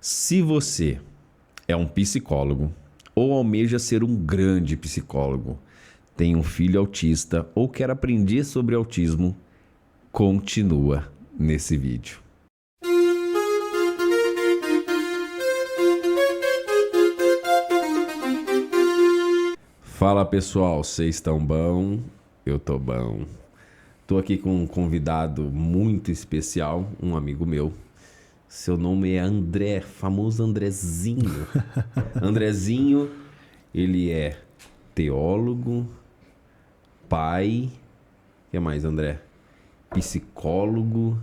Se você é um psicólogo ou almeja ser um grande psicólogo, tem um filho autista ou quer aprender sobre autismo, continua nesse vídeo. Fala pessoal, vocês estão bom? Eu tô bom. Tô aqui com um convidado muito especial, um amigo meu. Seu nome é André, famoso Andrezinho. Andrezinho, ele é teólogo, pai, o que mais, André? Psicólogo.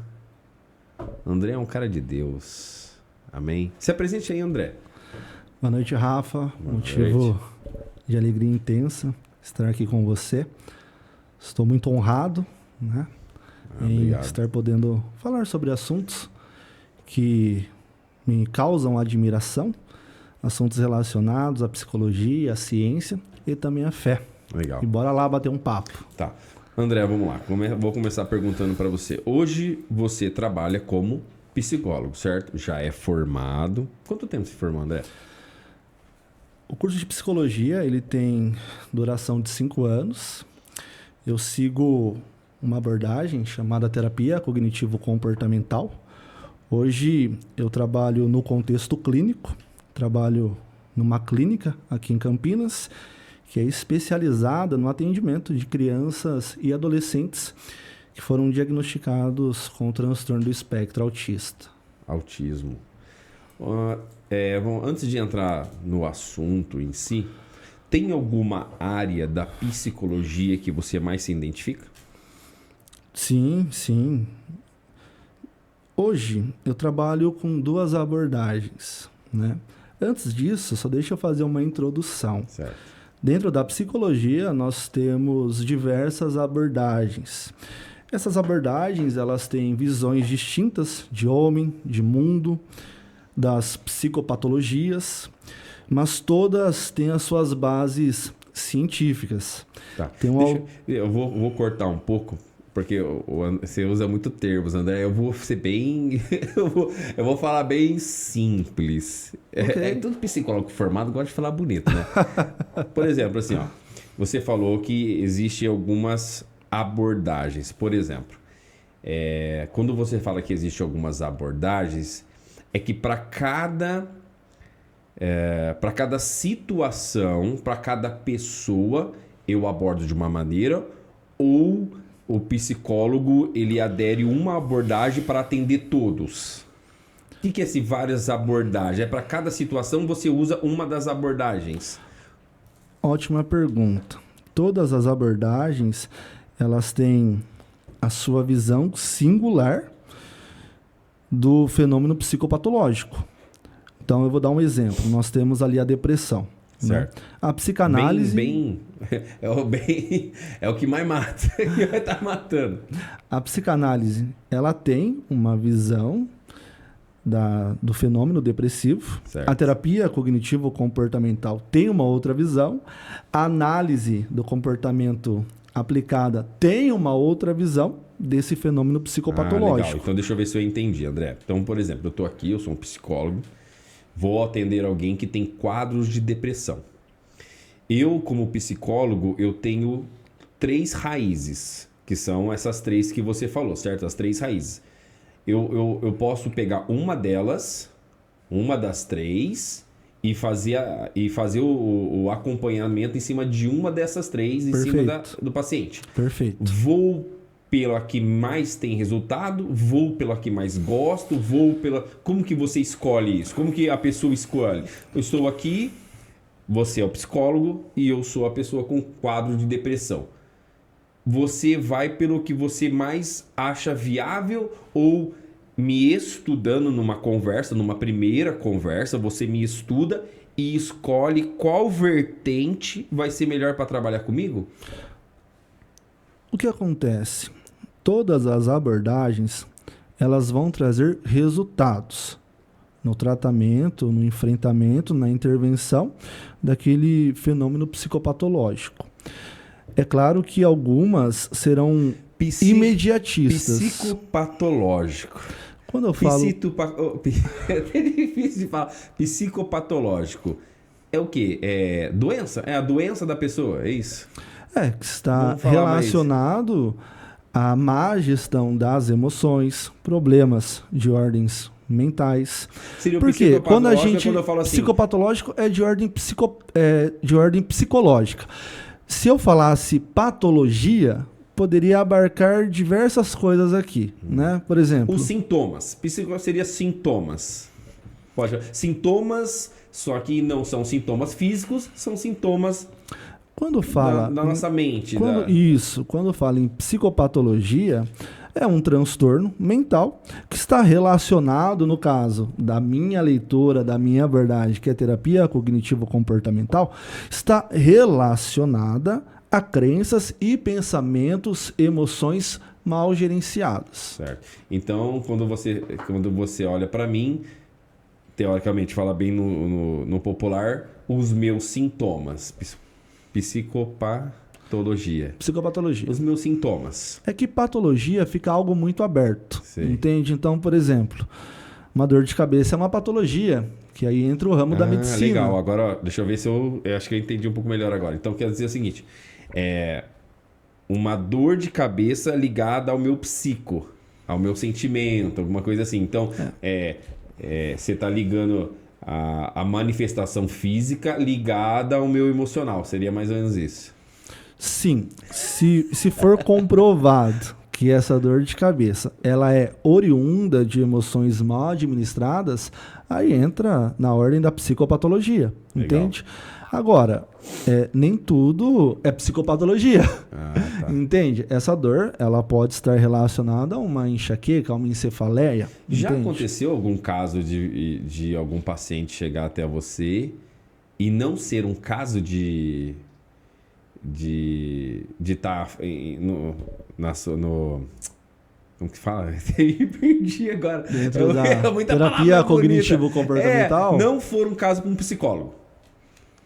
André é um cara de Deus. Amém? Se apresente aí, André. Boa noite, Rafa. Boa Motivo noite. de alegria intensa estar aqui com você. Estou muito honrado, né, em Obrigado. estar podendo falar sobre assuntos que me causam admiração, assuntos relacionados à psicologia, à ciência e também à fé. Legal. E bora lá bater um papo. Tá. André, vamos lá. Vou começar perguntando para você. Hoje você trabalha como psicólogo, certo? Já é formado. Quanto tempo se formou, André? O curso de psicologia, ele tem duração de 5 anos. Eu sigo uma abordagem chamada terapia cognitivo-comportamental. Hoje eu trabalho no contexto clínico, trabalho numa clínica aqui em Campinas, que é especializada no atendimento de crianças e adolescentes que foram diagnosticados com transtorno do espectro autista. Autismo. Antes de entrar no assunto em si, tem alguma área da psicologia que você mais se identifica? Sim, sim. Hoje eu trabalho com 2 abordagens, né? Antes disso, só deixa eu fazer uma introdução. Certo. Dentro da psicologia, nós temos diversas abordagens. Essas abordagens, elas têm visões distintas de homem, de mundo, das psicopatologias, mas todas têm as suas bases científicas. Tá. Tem Eu vou cortar um pouco, porque você usa muito termos, André. Eu vou ser bem... eu vou falar bem simples. Okay. Todo psicólogo formado gosta de falar bonito, né? Por exemplo, assim, ó, você falou que existem algumas abordagens. Por exemplo, quando você fala que existem algumas abordagens, é que para cada situação, para cada pessoa, eu abordo de uma maneira, ou o psicólogo ele adere uma abordagem para atender todos. O que é esse várias abordagens? É para cada situação você usa uma das abordagens? Ótima pergunta. Todas as abordagens, elas têm a sua visão singular do fenômeno psicopatológico. Então, eu vou dar um exemplo. Nós temos ali a depressão. Certo. Né? A psicanálise... É o que mais mata, que vai estar matando. A psicanálise, ela tem uma visão do fenômeno depressivo. Certo. A terapia cognitivo-comportamental tem uma outra visão. A análise do comportamento aplicada tem uma outra visão desse fenômeno psicopatológico. Legal. Então, deixa eu ver se eu entendi, André. Então, por exemplo, eu estou aqui, eu sou um psicólogo, vou atender alguém que tem quadros de depressão. Eu, como psicólogo, eu tenho 3 raízes, que são essas 3 que você falou, certo? As 3 raízes. Eu posso pegar uma delas, uma das 3, e fazer o acompanhamento em cima de uma dessas 3, em cima do paciente. Perfeito. Vou pela que mais tem resultado, vou pela que mais gosto, vou pela... Como que você escolhe isso? Como que a pessoa escolhe? Eu estou aqui, você é o psicólogo e eu sou a pessoa com quadro de depressão. Você vai pelo que você mais acha viável ou me estudando numa conversa, numa primeira conversa, você me estuda e escolhe qual vertente vai ser melhor para trabalhar comigo? O que acontece? Todas as abordagens, elas vão trazer resultados no tratamento, no enfrentamento, na intervenção daquele fenômeno psicopatológico. É claro que algumas serão imediatistas. Psicopatológico. Quando eu falo... É difícil de falar. Psicopatológico. É o quê? É doença? É a doença da pessoa, é isso? Que está relacionado à má gestão das emoções, problemas de ordens mentais. Seria o Porque quando a gente... quando eu falo assim... Psicopatológico é de ordem psicológica. Se eu falasse patologia, poderia abarcar diversas coisas aqui, né? Por exemplo... Os sintomas. Psico seria sintomas. Pode. Sintomas, só que não são sintomas físicos, são sintomas quando fala da nossa mente. Isso. Quando fala em psicopatologia, é um transtorno mental que está relacionado, no caso da minha leitura, da minha verdade, que é terapia cognitivo-comportamental, está relacionada a crenças e pensamentos, emoções mal gerenciadas. Certo. Então, quando você olha para mim, teoricamente, fala bem no popular, os meus sintomas. Psicopatologia. Os meus sintomas. É que patologia fica algo muito aberto. Sim. Entende? Então, por exemplo, uma dor de cabeça é uma patologia, que aí entra o ramo da medicina. Legal. Agora, ó, deixa eu ver se eu acho que eu entendi um pouco melhor agora. Então, quer dizer o seguinte, uma dor de cabeça ligada ao meu psico, ao meu sentimento, alguma coisa assim. Então, você está ligando a manifestação física ligada ao meu emocional. Seria mais ou menos isso. Sim. Se for comprovado que essa dor de cabeça ela é oriunda de emoções mal administradas, aí entra na ordem da psicopatologia. Legal. Entende? Agora, nem tudo é psicopatologia. Tá. Entende? Essa dor, ela pode estar relacionada a uma enxaqueca, a uma encefaleia. Já entende? aconteceu algum caso de algum paciente chegar até você e não ser um caso de estar no como que fala? Perdi agora. Dentro da terapia cognitivo-comportamental? Não for um caso com um psicólogo.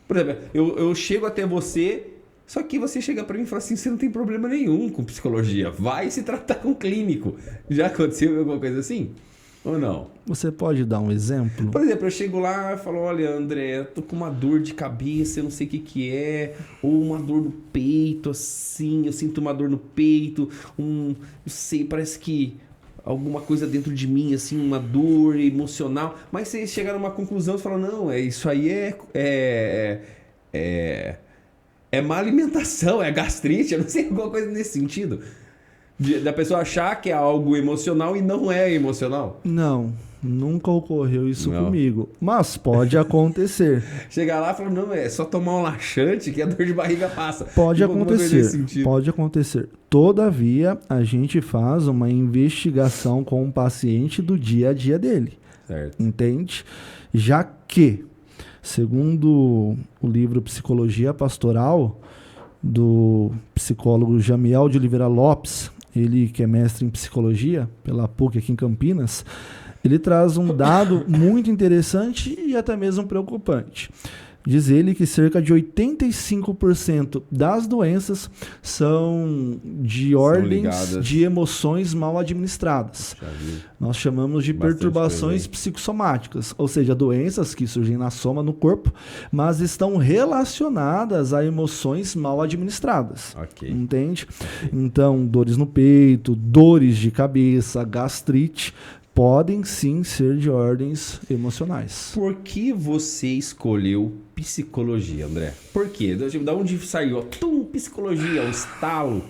Por exemplo, eu chego até você, só que você chega para mim e fala assim, você não tem problema nenhum com psicologia, vai se tratar com um clínico. Já aconteceu alguma coisa assim? Ou não? Você pode dar um exemplo? Por exemplo, eu chego lá e falo, olha, André, eu tô com uma dor de cabeça, eu não sei o que é, ou uma dor no peito, assim, eu sinto uma dor no peito, não sei, parece que alguma coisa dentro de mim, assim, uma dor emocional, mas você chega numa conclusão e fala, não, isso aí é má alimentação, é gastrite, eu não sei, alguma coisa nesse sentido. Da pessoa achar que é algo emocional e não é emocional? Não, nunca ocorreu isso comigo. Mas pode acontecer. Chegar lá e falar, não, é só tomar um laxante que a dor de barriga passa. Pode acontecer. Todavia, a gente faz uma investigação com o paciente do dia a dia dele. Certo. Entende? Já que, segundo o livro Psicologia Pastoral, do psicólogo Jamiel de Oliveira Lopes, ele que é mestre em psicologia pela PUC aqui em Campinas, ele traz um dado muito interessante e até mesmo preocupante. Diz ele que cerca de 85% das doenças são de ordens de emoções mal administradas. Nós chamamos de perturbações psicossomáticas, ou seja, doenças que surgem na soma no corpo, mas estão relacionadas a emoções mal administradas. Entende? Então, dores no peito, dores de cabeça, gastrite, podem sim ser de ordens emocionais. Por que você escolheu psicologia, André? Por quê? Da onde saiu? Psicologia, o estalo.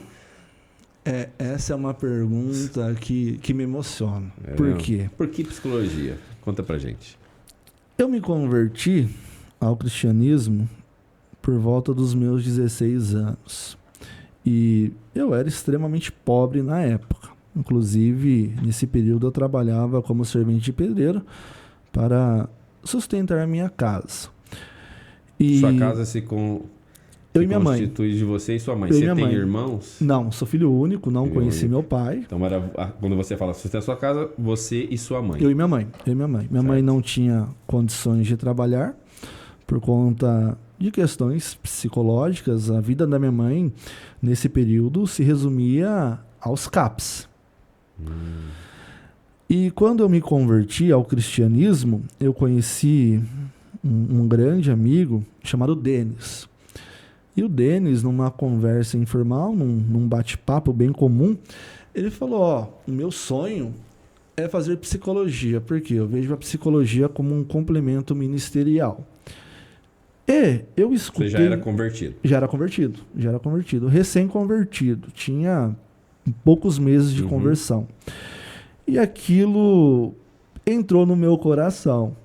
Essa é uma pergunta que me emociona. Por quê? Por que psicologia? Conta pra gente. Eu me converti ao cristianismo por volta dos meus 16 anos. E eu era extremamente pobre na época. Inclusive, nesse período eu trabalhava como servente de pedreiro para sustentar a minha casa. Sua casa se eu e minha mãe. Constitui de você e sua mãe. Você tem irmãos? Não, sou filho único, não conheci meu pai. Então, quando você fala sustentar a sua casa, você e sua mãe. Eu e minha mãe. Minha mãe não tinha condições de trabalhar por conta de questões psicológicas. A vida da minha mãe, nesse período, se resumia aos CAPs. E quando eu me converti ao cristianismo, eu conheci um grande amigo chamado Denis. E o Denis, numa conversa informal, num bate-papo bem comum, ele falou, ó, o meu sonho é fazer psicologia, porque eu vejo a psicologia como um complemento ministerial. E eu escutei... Você já era convertido? Já era convertido, recém-convertido, tinha poucos meses de conversão. E aquilo entrou no meu coração.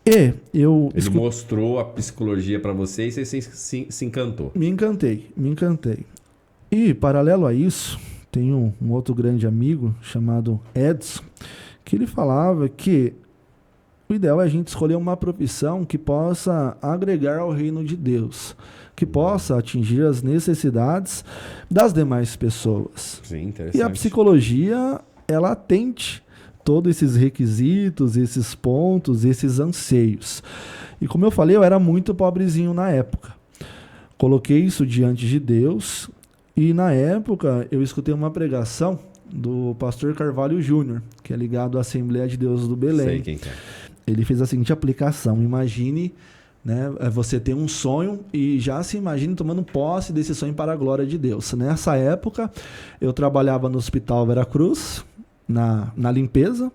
E eu... Ele mostrou a psicologia para você e você se encantou. Me encantei. E, paralelo a isso, tem um outro grande amigo chamado Edson, que ele falava que o ideal é a gente escolher uma profissão que possa agregar ao reino de Deus, que possa atingir as necessidades das demais pessoas. Sim, interessante. E a psicologia, ela atende todos esses requisitos, esses pontos, esses anseios. E como eu falei, eu era muito pobrezinho na época. Coloquei isso diante de Deus e na época eu escutei uma pregação do pastor Carvalho Júnior, que é ligado à Assembleia de Deus do Belém. Sei quem é. Ele fez a seguinte aplicação: imagine, né, você tem um sonho e já se imagine tomando posse desse sonho para a glória de Deus. Nessa época, eu trabalhava no Hospital Veracruz, na limpeza,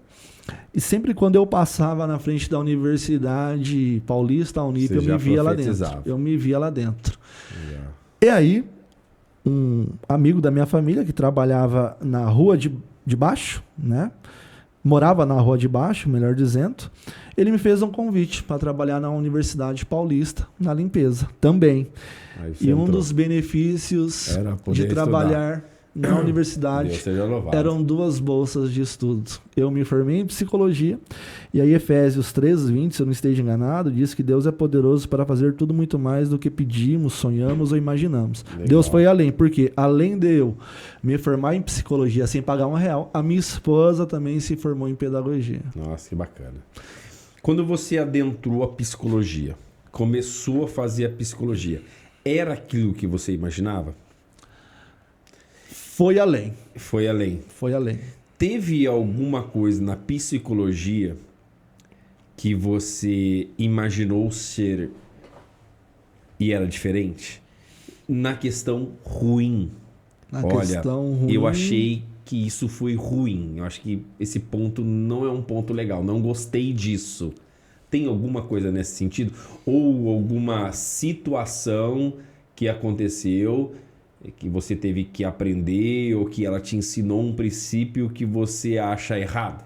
e sempre quando eu passava na frente da Universidade Paulista, a Unip, eu me via lá dentro. Yeah. E aí, um amigo da minha família que trabalhava na rua de baixo, né? Morava na rua de baixo, melhor dizendo, ele me fez um convite para trabalhar na Universidade Paulista, na limpeza, também. E um dos benefícios de trabalhar na universidade eram 2 bolsas de estudo. Eu me formei em psicologia, e aí Efésios 3:20, se eu não esteja enganado, diz que Deus é poderoso para fazer tudo muito mais do que pedimos, sonhamos ou imaginamos. Legal. Deus foi além, porque além de eu me formar em psicologia sem pagar R$1, a minha esposa também se formou em pedagogia. Nossa, que bacana. Quando você adentrou a psicologia, começou a fazer a psicologia, era aquilo que você imaginava? Foi além. Foi além. Teve alguma coisa na psicologia que você imaginou ser e era diferente? Na questão ruim. Eu achei que isso foi ruim. Eu acho que esse ponto não é um ponto legal. Não gostei disso. Tem alguma coisa nesse sentido? Ou alguma situação que aconteceu que você teve que aprender ou que ela te ensinou um princípio que você acha errado?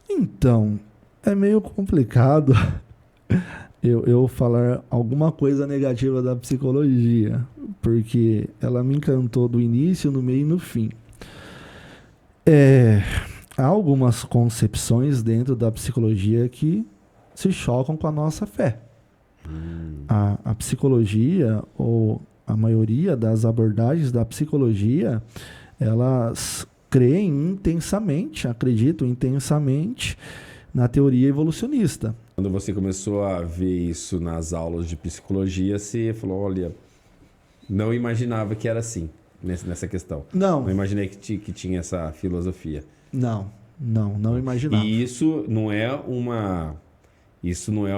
Então, é meio complicado eu falar alguma coisa negativa da psicologia, porque ela me encantou do início, no meio e no fim. Há algumas concepções dentro da psicologia que se chocam com a nossa fé. A psicologia, ou a maioria das abordagens da psicologia, elas acreditam intensamente na teoria evolucionista. Quando você começou a ver isso nas aulas de psicologia, você falou, olha, não imaginava que era assim, nessa questão. Não imaginei que tinha essa filosofia. Não imaginava. E isso não é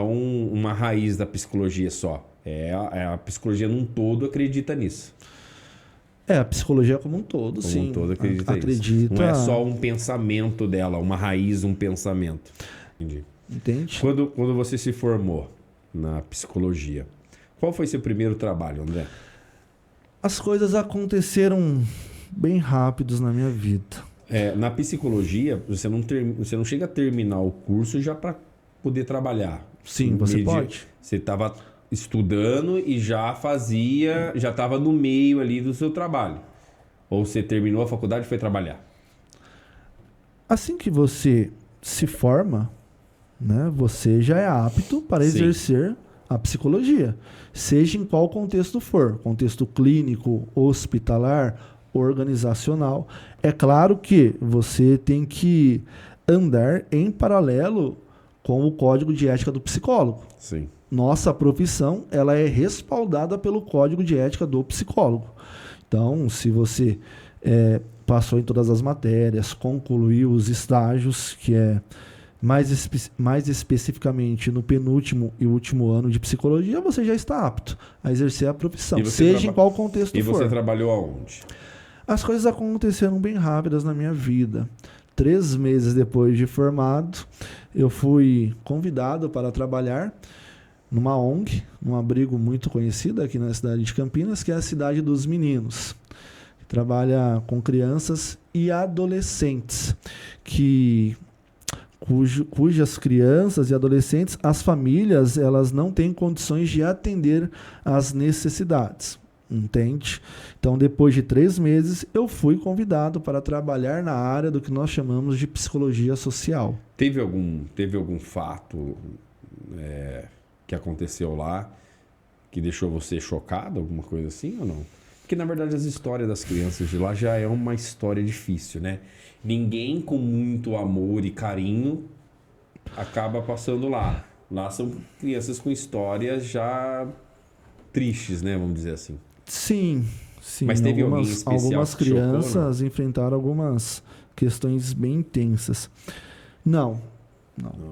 uma raiz da psicologia só. A psicologia num todo acredita nisso. A psicologia como um todo, sim. Como um todo acredita nisso. Não é só um pensamento dela, uma raiz, um pensamento. Entende? Quando você se formou na psicologia, qual foi seu primeiro trabalho, André? As coisas aconteceram bem rápidos na minha vida. Na psicologia, você não chega a terminar o curso já para poder trabalhar. Sim, você pode. Você estava estudando e já estava no meio ali do seu trabalho. Ou você terminou a faculdade e foi trabalhar? Assim que você se forma, né, você já é apto para exercer a psicologia, seja em qual contexto for, contexto clínico, hospitalar, organizacional. É claro que você tem que andar em paralelo com o código de ética do psicólogo. Sim. Nossa profissão, ela é respaldada pelo código de ética do psicólogo. Então, se você passou em todas as matérias, concluiu os estágios, que é mais especificamente no penúltimo e último ano de psicologia, você já está apto a exercer a profissão, seja em qual contexto for. E você trabalhou aonde? As coisas aconteceram bem rápidas na minha vida. 3 meses depois de formado, eu fui convidado para trabalhar numa ONG, num abrigo muito conhecido aqui na cidade de Campinas, que é a Cidade dos Meninos. Trabalha com crianças e adolescentes, cujas crianças e adolescentes, as famílias, elas não têm condições de atender às necessidades. Entende? Então, depois de 3 meses, eu fui convidado para trabalhar na área do que nós chamamos de psicologia social. Teve algum fato que aconteceu lá que deixou você chocado, alguma coisa assim ou não? Porque, na verdade, as histórias das crianças de lá já é uma história difícil, né? Ninguém com muito amor e carinho acaba passando lá. Lá são crianças com histórias já tristes, né? Vamos dizer assim. Sim. Mas teve alguém especial algumas que chocou, crianças enfrentaram algumas questões bem intensas. Não.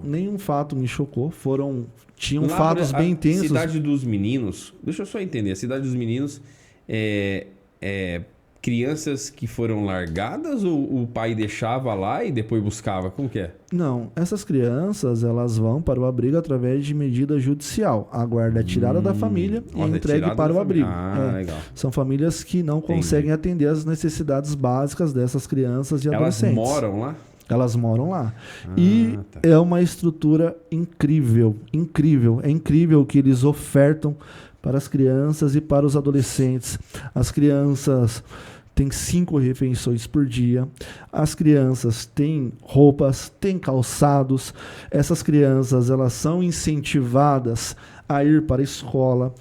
Nenhum fato me chocou. Tinham lá, fatos bem intensos. Cidade dos Meninos, deixa eu só entender. A Cidade dos Meninos crianças que foram largadas ou o pai deixava lá e depois buscava? Como que é? Não, essas crianças, elas vão para o abrigo através de medida judicial. A guarda é tirada da família e entregue para o abrigo. Legal. São famílias que não conseguem atender as necessidades básicas dessas crianças e adolescentes. Elas moram lá? Elas moram lá. É uma estrutura incrível, incrível. É incrível o que eles ofertam para as crianças e para os adolescentes. As crianças têm 5 refeições por dia. As crianças têm roupas, têm calçados. Essas crianças, elas são incentivadas a ir para a escola.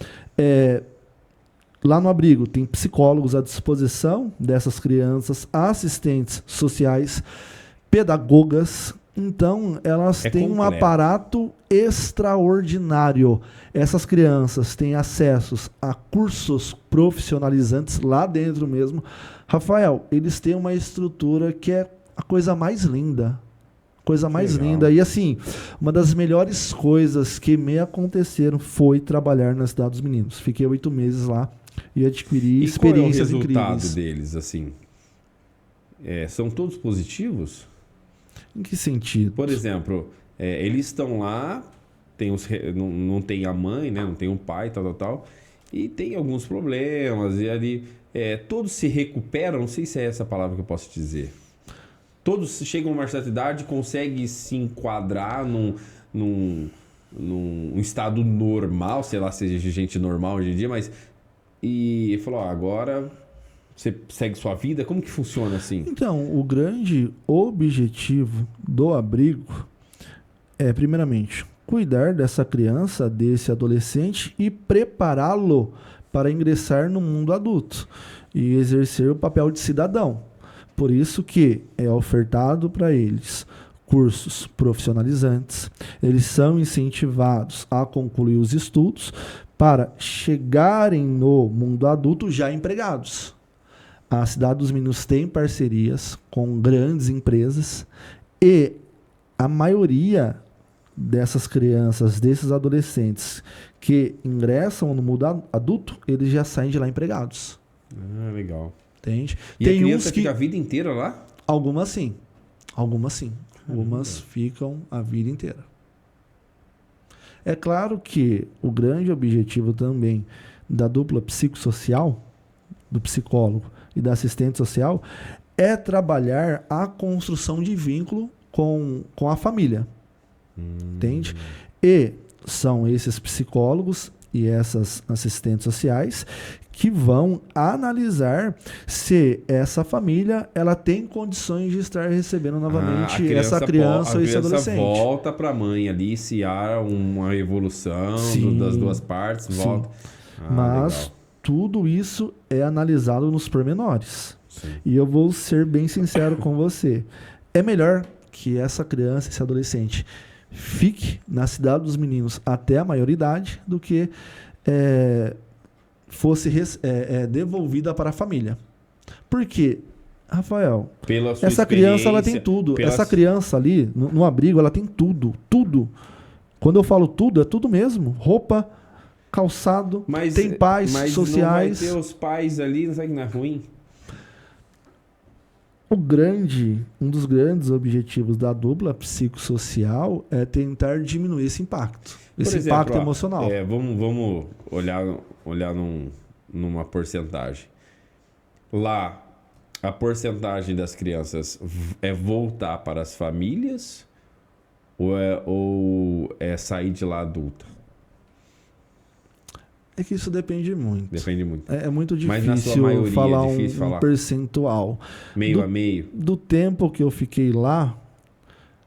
Lá no abrigo tem psicólogos à disposição dessas crianças, assistentes sociais, pedagogas. Então, elas têm um aparato extraordinário. Essas crianças têm acesso a cursos profissionalizantes lá dentro mesmo. Rafael, eles têm uma estrutura que é a coisa mais linda. Coisa mais linda. E assim, uma das melhores coisas que me aconteceram foi trabalhar na Cidade dos Meninos. Fiquei 8 meses lá e adquiri experiências incríveis. E qual é o resultado deles, assim? São todos positivos? Em que sentido? Por exemplo, eles estão lá, não tem a mãe, né? Não tem um pai, tal, e tem alguns problemas, e ali todos se recuperam, não sei se é essa palavra que eu posso dizer. Todos chegam a uma certa idade, conseguem se enquadrar num estado normal, sei lá se existe gente normal hoje em dia, mas... E falou, agora... Você segue sua vida? Como que funciona assim? Então, o grande objetivo do abrigo é, primeiramente, cuidar dessa criança, desse adolescente e prepará-lo para ingressar no mundo adulto e exercer o papel de cidadão. Por isso que é ofertado para eles cursos profissionalizantes. Eles são incentivados a concluir os estudos para chegarem no mundo adulto já empregados. A Cidade dos Meninos tem parcerias com grandes empresas e a maioria dessas crianças, desses adolescentes que ingressam no mundo adulto, eles já saem de lá empregados. Legal. Entende? E tem a criança fica a vida inteira lá? Algumas sim. Algumas ficam a vida inteira. É claro que o grande objetivo também da dupla psicossocial, do psicólogo e da assistente social, é trabalhar a construção de vínculo com a família. Entende? E são esses psicólogos e essas assistentes sociais que vão analisar se essa família ela tem condições de estar recebendo novamente essa criança ou esse adolescente. Volta para a mãe ali, se há uma evolução das duas partes, volta. Mas legal. Tudo isso é analisado nos pormenores. Sim. E eu vou ser bem sincero com você. É melhor que essa criança, esse adolescente, fique na Cidade dos Meninos até a maioridade do que fosse devolvida para a família. Porque Rafael, Pela sua essa criança ela tem experiência, tudo. pela- Essa criança ali, no abrigo, ela tem tudo. Tudo. Quando eu falo tudo, é tudo mesmo. Roupa, calçado, tem pais mas sociais. não vai ter os pais ali, não sabe que não é ruim? Um dos grandes objetivos da dupla psicossocial é tentar diminuir esse impacto. Esse impacto ó, emocional. Vamos olhar numa porcentagem. Lá, a porcentagem das crianças é voltar para as famílias ou é sair de lá adulta? É que isso depende muito. Depende muito. É muito Mas na sua difícil maioria, falar é difícil um falar. percentual. Meio a meio? Do tempo que eu fiquei lá,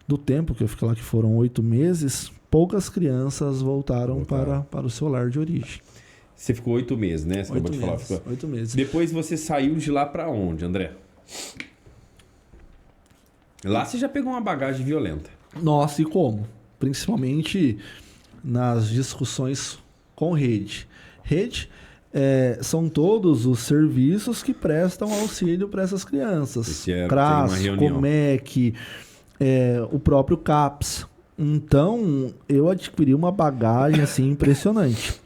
que foram 8 meses, poucas crianças voltaram. Para o seu lar de origem. Você ficou 8 meses, né? Você 8 acabou de falar. meses, 8 meses. Depois você saiu de lá pra onde, André? Lá você já pegou uma bagagem violenta. Nossa, e como? Principalmente nas discussões com rede. Rede são todos os serviços que prestam auxílio para essas crianças. CRAS, Comec, o próprio CAPS. Então, eu adquiri uma bagagem assim impressionante.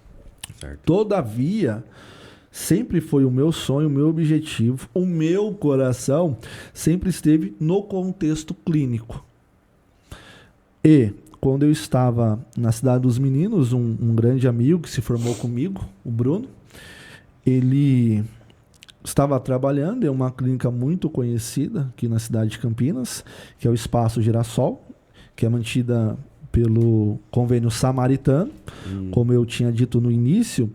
Certo. Todavia, sempre foi o meu sonho, o meu objetivo, o meu coração sempre esteve no contexto clínico. E quando eu estava na Cidade dos Meninos, um grande amigo que se formou comigo, o Bruno, ele estava trabalhando em uma clínica muito conhecida aqui na cidade de Campinas, que é o Espaço Girassol, que é mantida pelo convênio samaritano. Como eu tinha dito no início,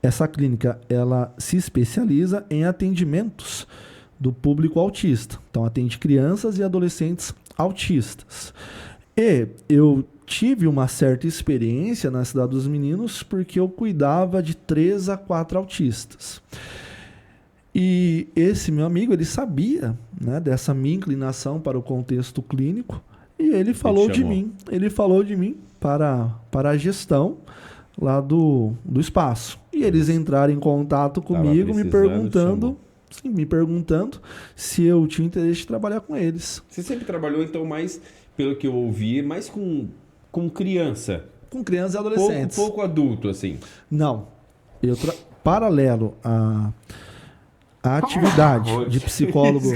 essa clínica ela se especializa em atendimentos do público autista. Então, atende crianças e adolescentes autistas. E eu tive uma certa experiência na Cidade dos Meninos porque eu cuidava de 3 a 4 autistas. E esse meu amigo, ele sabia, né, dessa minha inclinação para o contexto clínico e ele falou de mim. Ele falou de mim para a gestão lá do espaço. E eles entraram em contato comigo me perguntando se eu tinha interesse de trabalhar com eles. Você sempre trabalhou, então, mais, pelo que eu ouvi, mais com criança? Com crianças e adolescentes. Pouco adulto, assim? Não. Paralelo à atividade de psicólogo...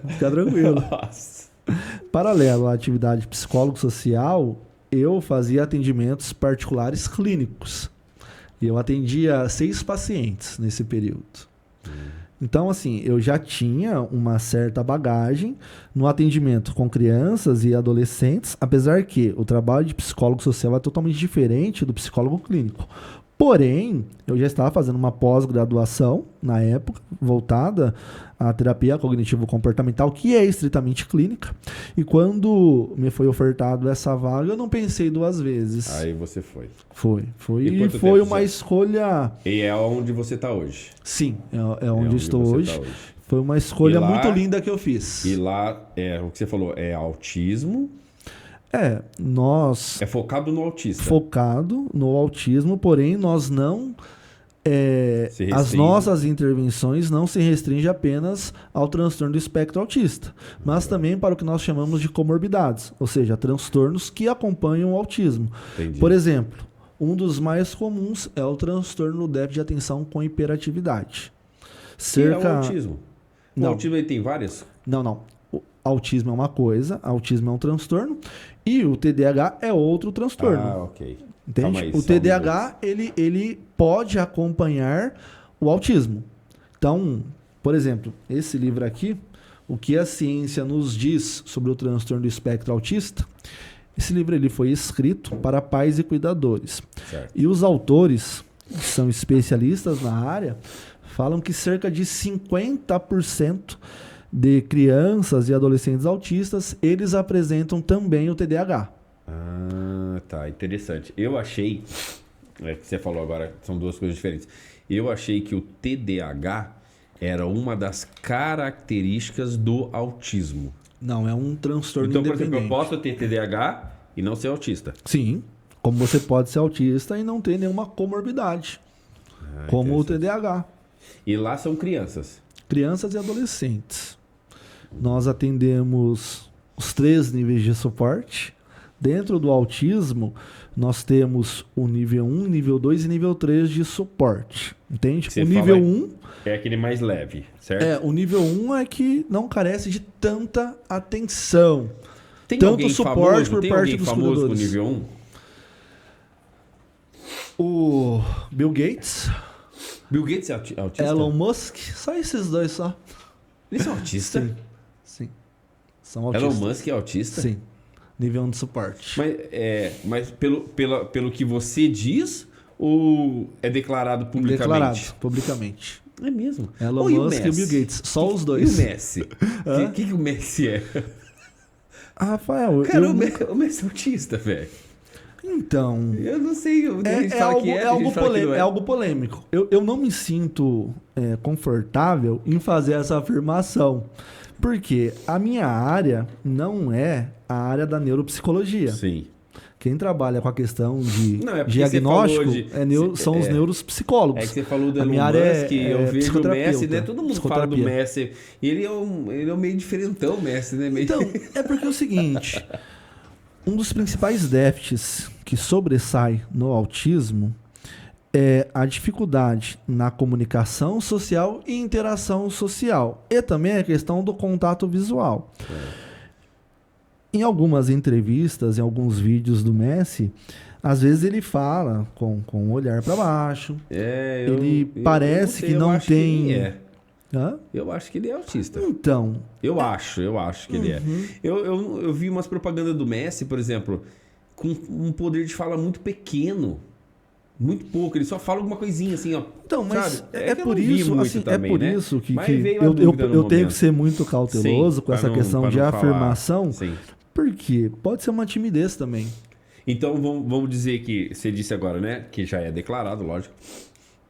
Fica tranquilo. Nossa. Paralelo à atividade psicólogo-social, eu fazia atendimentos particulares clínicos. E eu atendia 6 pacientes nesse período. Então, assim, eu já tinha uma certa bagagem no atendimento com crianças e adolescentes, apesar que o trabalho de psicólogo social é totalmente diferente do psicólogo clínico. Porém, eu já estava fazendo uma pós-graduação, na época, voltada à terapia cognitivo-comportamental, que é estritamente clínica. E quando me foi ofertado essa vaga, eu não pensei 2 vezes. Aí você foi. E foi uma escolha... E é onde você está hoje? Sim, é onde estou hoje. Foi uma escolha muito linda que eu fiz. E lá, o que você falou, é autismo... nós... É focado no autista. Focado no autismo, porém nós não... as nossas intervenções não se restringem apenas ao transtorno do espectro autista, mas também para o que nós chamamos de comorbidades, ou seja, transtornos que acompanham o autismo. Entendi. Por exemplo, um dos mais comuns é o transtorno do déficit de atenção com hiperatividade. Que é o autismo? O autismo ele tem várias? Não. O autismo é uma coisa, autismo é um transtorno, e o TDAH é outro transtorno. Ah, ok. Entende? O TDAH, ele pode acompanhar o autismo. Então, por exemplo, esse livro aqui, O que a ciência nos diz sobre o transtorno do espectro autista, esse livro ele foi escrito para pais e cuidadores. Certo. E os autores, que são especialistas na área, falam que cerca de 50% de crianças e adolescentes autistas, eles apresentam também o TDAH. Ah, tá. Interessante. Eu achei... que você falou agora, são 2 coisas diferentes. Eu achei que o TDAH era uma das características do autismo. Não, é um transtorno então, independente. por exemplo, eu posso ter TDAH e não ser autista. Sim. Como você pode ser autista e não ter nenhuma comorbidade. Como o TDAH. E lá são crianças. Crianças e adolescentes. Nós atendemos os 3 níveis de suporte. Dentro do autismo, nós temos o nível 1, nível 2 e nível 3 de suporte. Entende? Você O nível fala- 1 É aquele mais leve, certo? o nível 1 é que não carece de tanta atenção. Tem tanto alguém suporte famoso, por tem parte alguém dos famoso com cuidadores. nível 1? O Bill Gates, Bill Gates é autista? Elon Musk, só esses dois só. Eles são autistas? Sim. São autistas. Elon Musk é autista? Sim. Nível 1 de suporte. Mas pelo que você diz, ou é declarado publicamente? Declarado, publicamente. É mesmo? Elon E Musk e o Messi? Bill Gates, só os E dois. o Messi? O que o Messi é? Rafael, Cara, eu... o Messi é autista, velho. Então... Eu não sei. A gente fala que é algo a gente fala que não polêmico. É algo polêmico. Eu não me sinto confortável em fazer essa afirmação. Porque a minha área não é a área da neuropsicologia. Sim. Quem trabalha com a questão de Não, é porque diagnóstico você falou de- são os neuropsicólogos. É que você falou do A Elon minha área Musk, eu vejo o psicoterapeuta, Messi, né? Todo mundo fala do psicoterapia. Messi. Ele é um meio diferentão, o Messi, né? Meio... Então, é porque é o seguinte, um dos principais déficits que sobressai no autismo é a dificuldade na comunicação social e interação social. E também a questão do contato visual. Em algumas entrevistas, em alguns vídeos do Messi, às vezes ele fala com o olhar para baixo. Parece que não acho tem... Que ele é. Hã? Eu acho que ele é autista. Então, Eu acho que ele é. Eu vi umas propagandas do Messi, por exemplo, com um poder de fala muito pequeno. Muito pouco. Ele só fala alguma coisinha assim, ó. então, mas sabe? é que eu por não vi isso, muito assim, também, é por né? isso que, Mas que veio a eu dúvida no tenho momento. que ser muito cauteloso Sim, com pra essa não- questão pra de não falar. afirmação, Sim. porque pode ser uma timidez também. Então vamos dizer que você disse agora, né? Que já é declarado, lógico.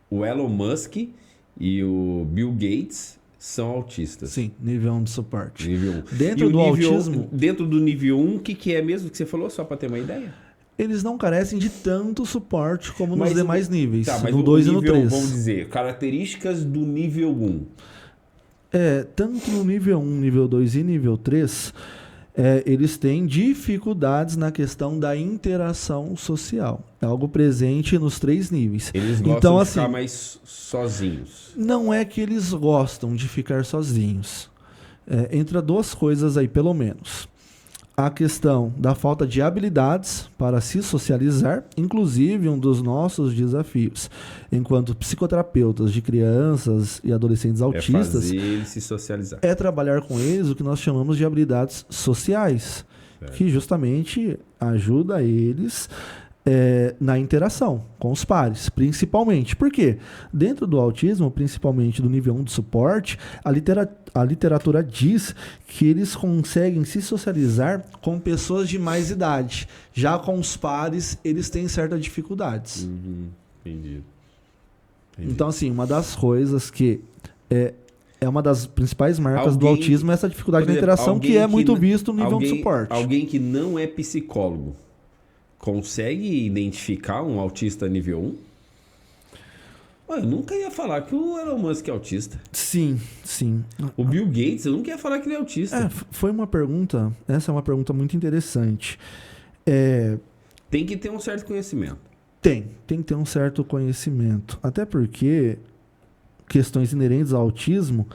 O Elon Musk e o Bill Gates são autistas. Sim, nível 1 de suporte. Nível 1. Dentro do autismo, Dentro do nível 1, o que é mesmo que você falou? Só para ter uma ideia? eles não carecem de tanto suporte como nos Mas demais níveis, Tá, mas no o 2 e no nível, 3. vamos dizer, características do nível 1. Tanto no nível 1, nível 2 e nível 3, eles têm dificuldades na questão da interação social. É algo presente nos 3 níveis. Eles gostam Então, de assim, ficar mais sozinhos. não é que eles gostam de ficar sozinhos. Entra 2 coisas aí, pelo menos. A questão da falta de habilidades para se socializar, inclusive um dos nossos desafios enquanto psicoterapeutas de crianças e adolescentes É autistas fazer ele se socializar. é trabalhar com eles o que nós chamamos de habilidades sociais, que justamente ajuda eles na interação com os pares, principalmente. Por quê? Dentro do autismo, principalmente do nível 1 de suporte, a literatura diz que eles conseguem se socializar com pessoas de mais idade. Já com os pares, eles têm certas dificuldades. Entendi. Então, assim, uma das coisas que é uma das principais marcas do Alguém- autismo é essa dificuldade Por na exemplo, interação, alguém que é que muito n- visto no nível de suporte. Alguém que não é psicólogo consegue identificar um autista nível 1? Eu nunca ia falar que o Elon Musk é autista. Sim, sim. O Bill Gates, eu nunca ia falar que ele é autista. Foi uma pergunta, essa é uma pergunta muito interessante. Tem que ter um certo conhecimento. Tem que ter um certo conhecimento. Até porque questões inerentes ao autismo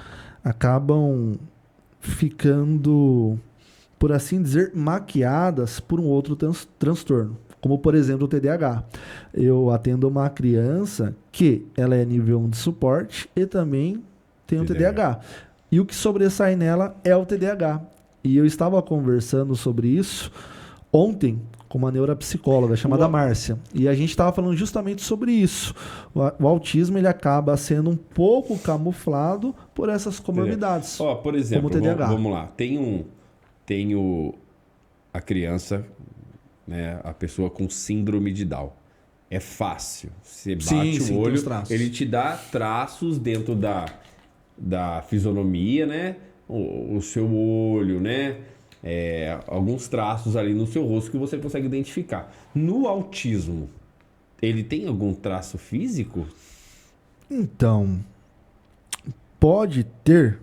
acabam ficando, por assim dizer, maquiadas por um outro transtorno. Como, por exemplo, o TDAH. Eu atendo uma criança que ela é nível 1 de suporte e também tem o TDAH. E o que sobressai nela é o TDAH. E eu estava conversando sobre isso ontem com uma neuropsicóloga chamada Márcia. E a gente estava falando justamente sobre isso. O autismo ele acaba sendo um pouco camuflado por essas comorbidades. Por exemplo, como o TDAH. vamos lá. Tem a criança, né, a pessoa com síndrome de Down. É fácil. Você bate sim, o olho, tem os traços. ele te dá traços dentro da fisionomia, né? O seu olho, né? Alguns traços ali no seu rosto que você consegue identificar. No autismo, ele tem algum traço físico? Então, pode ter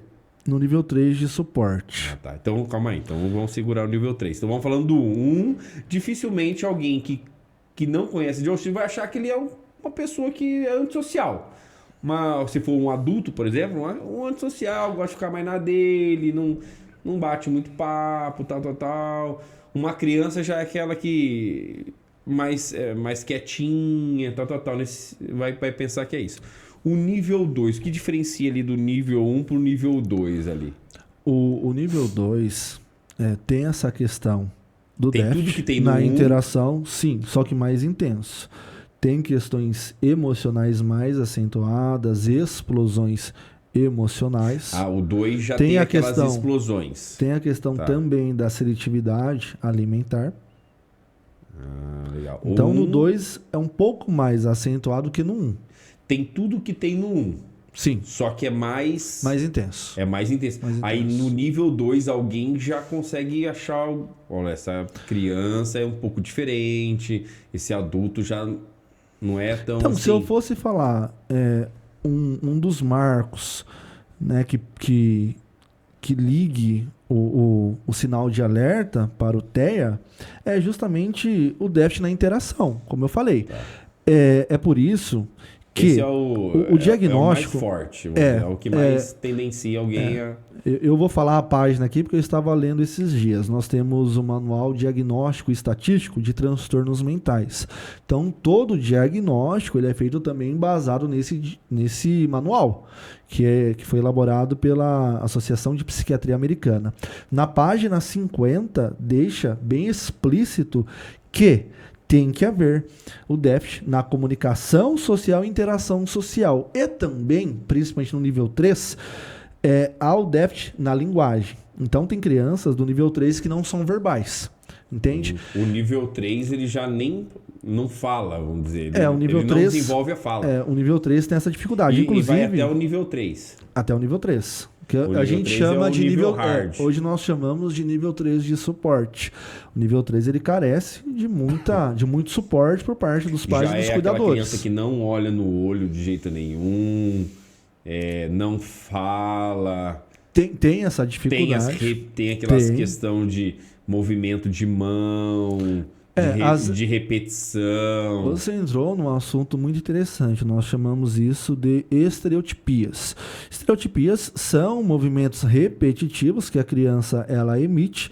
no nível 3 de suporte. Ah, tá. Então, calma aí. Então, vamos segurar o nível 3. Então, vamos falando do 1. Dificilmente alguém que não conhece John Steve vai achar que ele é uma pessoa que é antissocial. Se for um adulto, por exemplo, um antissocial, gosta de ficar mais na dele, não bate muito papo, tal. Uma criança já é aquela que mais quietinha, tal. Vai pensar que é isso. O nível 2, o que diferencia ali do nível 1 pro nível 2 ali? O nível 2 tem essa questão do Tem déficit tudo que tem na no 1. interação, sim, só que mais intenso. Tem questões emocionais mais acentuadas, explosões emocionais. O 2 já tem tem a aquelas questão, explosões. Tem a questão também da seletividade alimentar. Legal. Então, no 2 é um pouco mais acentuado que no 1. Tem tudo que tem no 1. Sim. Só que é mais intenso. É mais intenso. Aí no nível 2 alguém já consegue achar... Olha, essa criança é um pouco diferente. Esse adulto já não é tão Então, assim. se eu fosse falar um dos marcos, né, que ligue o sinal de alerta para o TEA é justamente o déficit na interação, como eu falei. Tá. É por isso que esse é o diagnóstico é o mais forte, é o que mais tendencia alguém a... Eu vou falar a página aqui porque eu estava lendo esses dias. Nós temos o Manual Diagnóstico e Estatístico de Transtornos Mentais. Então, todo diagnóstico ele é feito também embasado nesse manual, que foi elaborado pela Associação de Psiquiatria Americana. Na página 50, deixa bem explícito que tem que haver o déficit na comunicação social e interação social. E também, principalmente no nível 3, há o déficit na linguagem. Então, tem crianças do nível 3 que não são verbais. Entende? O nível 3, ele já nem não fala, vamos dizer. O nível ele 3, não desenvolve a fala. O nível 3 tem essa dificuldade. Inclusive, e vai até o nível 3. Até o nível 3. Que a gente chama de nível hard. Hoje nós chamamos de nível 3 de suporte. O nível 3 ele carece de muito suporte por parte dos pais e dos cuidadores. Aquela criança que não olha no olho de jeito nenhum, não fala. Tem essa dificuldade. Tem aquelas questão de movimento de mão, de repetição. Você entrou num assunto muito interessante. Nós chamamos isso de estereotipias. Estereotipias são movimentos repetitivos que a criança ela emite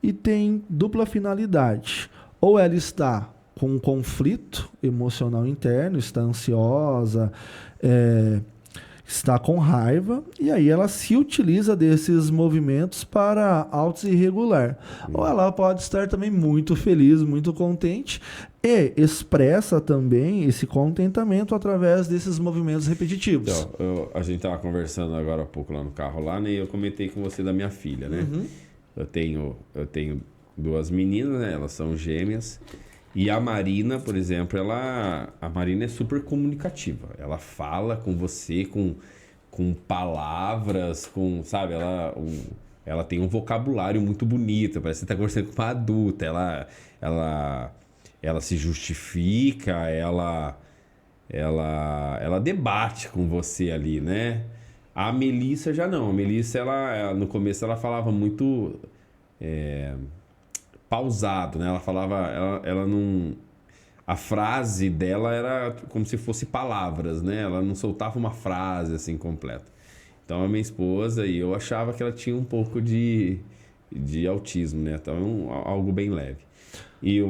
e tem dupla finalidade. Ou ela está com um conflito emocional interno, está ansiosa, está com raiva, e aí ela se utiliza desses movimentos para autos irregular. Ou ela pode estar também muito feliz, muito contente, e expressa também esse contentamento através desses movimentos repetitivos. Então, a gente estava conversando agora há pouco lá no carro, e eu comentei com você da minha filha, né? Uhum. Eu tenho 2 meninas, né? Elas são gêmeas. E a Marina, por exemplo, a Marina é super comunicativa. Ela fala com você com palavras, sabe? Ela tem um vocabulário muito bonito. Parece que você está conversando com uma adulta. Ela se justifica, ela debate com você ali, né? A Melissa já não. A Melissa, no começo, ela falava muito... pausado, né? Ela falava, ela não... A frase dela era como se fosse palavras, né? Ela não soltava uma frase assim completa. Então a minha esposa e eu achava que ela tinha um pouco de autismo, né? Então algo bem leve. E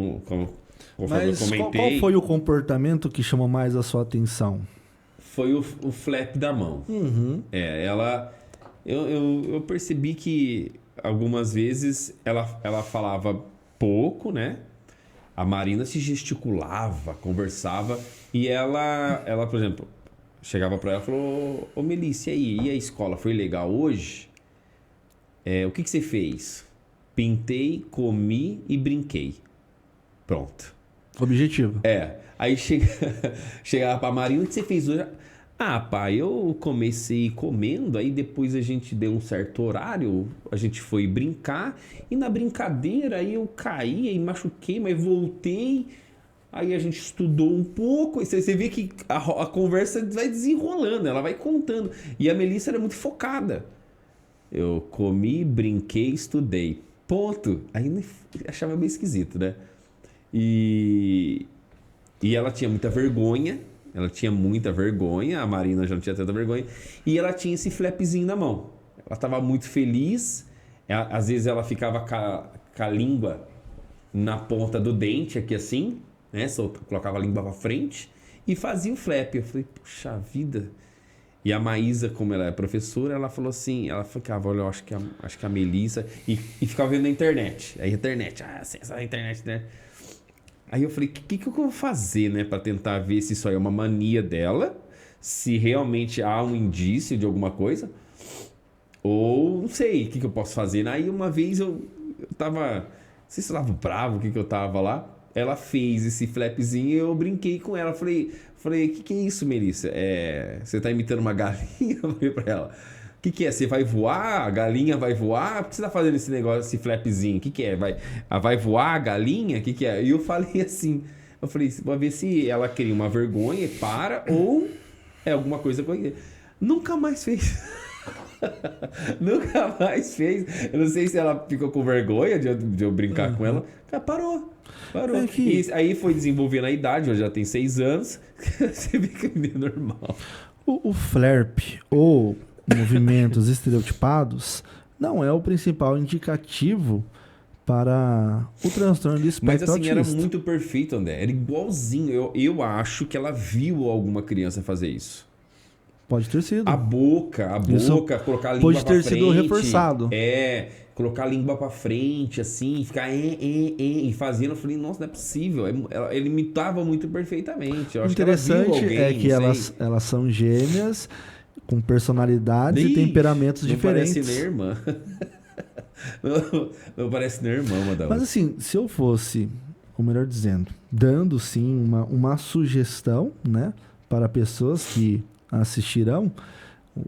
conforme eu comentei... Qual foi o comportamento que chamou mais a sua atenção? Foi o flap da mão. Uhum. Eu percebi que algumas vezes ela falava pouco, né? A Marina se gesticulava, conversava e ela por exemplo, chegava para ela e falou: Ô Melissa, e a escola foi legal hoje? O que você fez? Pintei, comi e brinquei. Pronto. Objetivo. Aí chegava pra Marina: o que você fez hoje? Pai, eu comecei comendo, aí depois a gente deu um certo horário, a gente foi brincar, e na brincadeira aí eu caí, aí machuquei, mas voltei, aí a gente estudou um pouco, e você vê que a conversa vai desenrolando, ela vai contando, e a Melissa era muito focada. Eu comi, brinquei, estudei. Ponto. Aí achava meio esquisito, né? E ela tinha muita vergonha. Ela tinha muita vergonha. A Marina já não tinha tanta vergonha. E ela tinha esse flapzinho na mão. Ela estava muito feliz. Às vezes ela ficava com a língua na ponta do dente, aqui assim, né? Colocava a língua pra frente e fazia o flap. Eu falei, puxa vida. E a Maísa, como ela é professora, ela falou assim, ela ficava, olha, eu acho que a Melissa, e ficava vendo na internet. Aí a internet, acessa a internet, né? Aí eu falei, o que eu vou fazer, né? Pra tentar ver se isso aí é uma mania dela, se realmente há um indício de alguma coisa, ou não sei, o que eu posso fazer. Aí uma vez eu tava, não sei se eu tava bravo, o que eu tava lá, ela fez esse flapzinho e eu brinquei com ela. Falei, que é isso, Melissa? Você tá imitando uma galinha? Eu falei pra ela, o que é? Você vai voar? A galinha vai voar? Por que você tá fazendo esse negócio, esse flapzinho? O que é? Vai voar a galinha? O que é? E eu falei assim, vou ver se ela cria uma vergonha e para, ou é alguma coisa com ele. Nunca mais fez. Nunca mais fez. Eu não sei se ela ficou com vergonha de eu brincar com ela. Parou. E aí foi desenvolvendo a idade, hoje já tem 6 anos. Você vê que é normal. O flap ou movimentos estereotipados não é o principal indicativo para o transtorno do espectro Mas assim, autista. era muito perfeito, André. Era igualzinho. Eu acho que ela viu alguma criança fazer isso. Pode ter sido. A boca, colocar a língua pode ter sido reforçado. Colocar a língua pra frente, assim, ficar e fazendo. Eu falei, nossa, não é possível. Ele imitava muito perfeitamente. Eu acho interessante que ela viu alguém, é que elas são gêmeas, com personalidades e temperamentos diferentes. Não parece nem irmã. não parece nem irmã, uma da outra. Mas assim, se eu fosse, ou melhor dizendo, dando sim uma sugestão, né, para pessoas que assistirão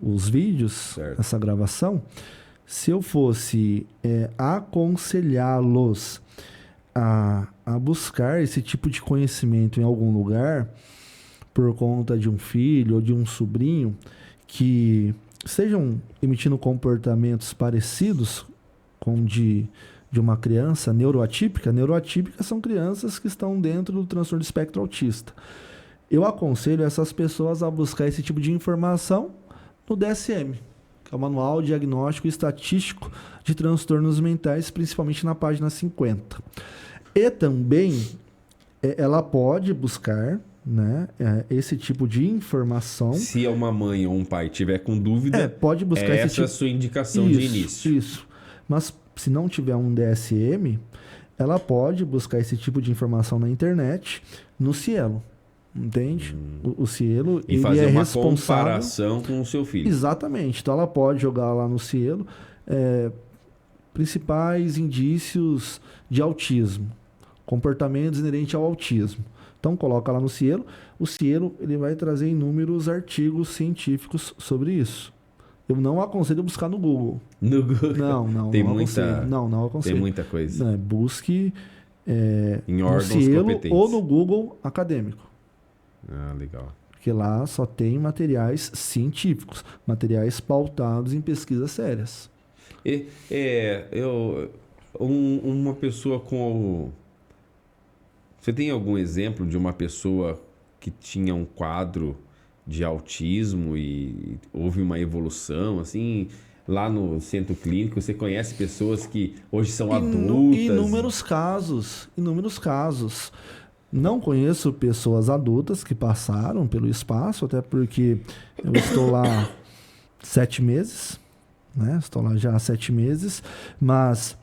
os vídeos, essa gravação, se eu fosse aconselhá-los a buscar esse tipo de conhecimento em algum lugar, por conta de um filho ou de um sobrinho, que estejam emitindo comportamentos parecidos com de uma criança neuroatípica. Neuroatípicas são crianças que estão dentro do transtorno do espectro autista. Eu aconselho essas pessoas a buscar esse tipo de informação no DSM, que é o Manual Diagnóstico e Estatístico de Transtornos Mentais, principalmente na página 50. E também ela pode buscar, né, esse tipo de informação. Se uma mãe ou um pai tiver com dúvida, pode buscar esse essa tipo... a sua indicação de início. Isso. Mas se não tiver um DSM, ela pode buscar esse tipo de informação na internet, no Cielo. Entende? O Cielo, e ele fazer uma responsável... comparação com o seu filho. Exatamente. Então ela pode jogar lá no Cielo principais indícios de autismo, comportamentos inerentes ao autismo. Então coloca lá no Cielo. O Cielo ele vai trazer inúmeros artigos científicos sobre isso. Eu não aconselho buscar no Google. No Google? Não aconselho. Não aconselho. Tem muita coisa. Não, busque em órgãos no Cielo competentes. ou no Google acadêmico. Ah, legal. Porque lá só tem materiais científicos, materiais pautados em pesquisas sérias. Uma pessoa com... Você tem algum exemplo de uma pessoa que tinha um quadro de autismo e houve uma evolução, assim, lá no centro clínico? Você conhece pessoas que hoje são adultas? Inúmeros casos. Não conheço pessoas adultas que passaram pelo espaço, até porque eu estou lá 7 meses, né? Estou lá já há 7 meses, mas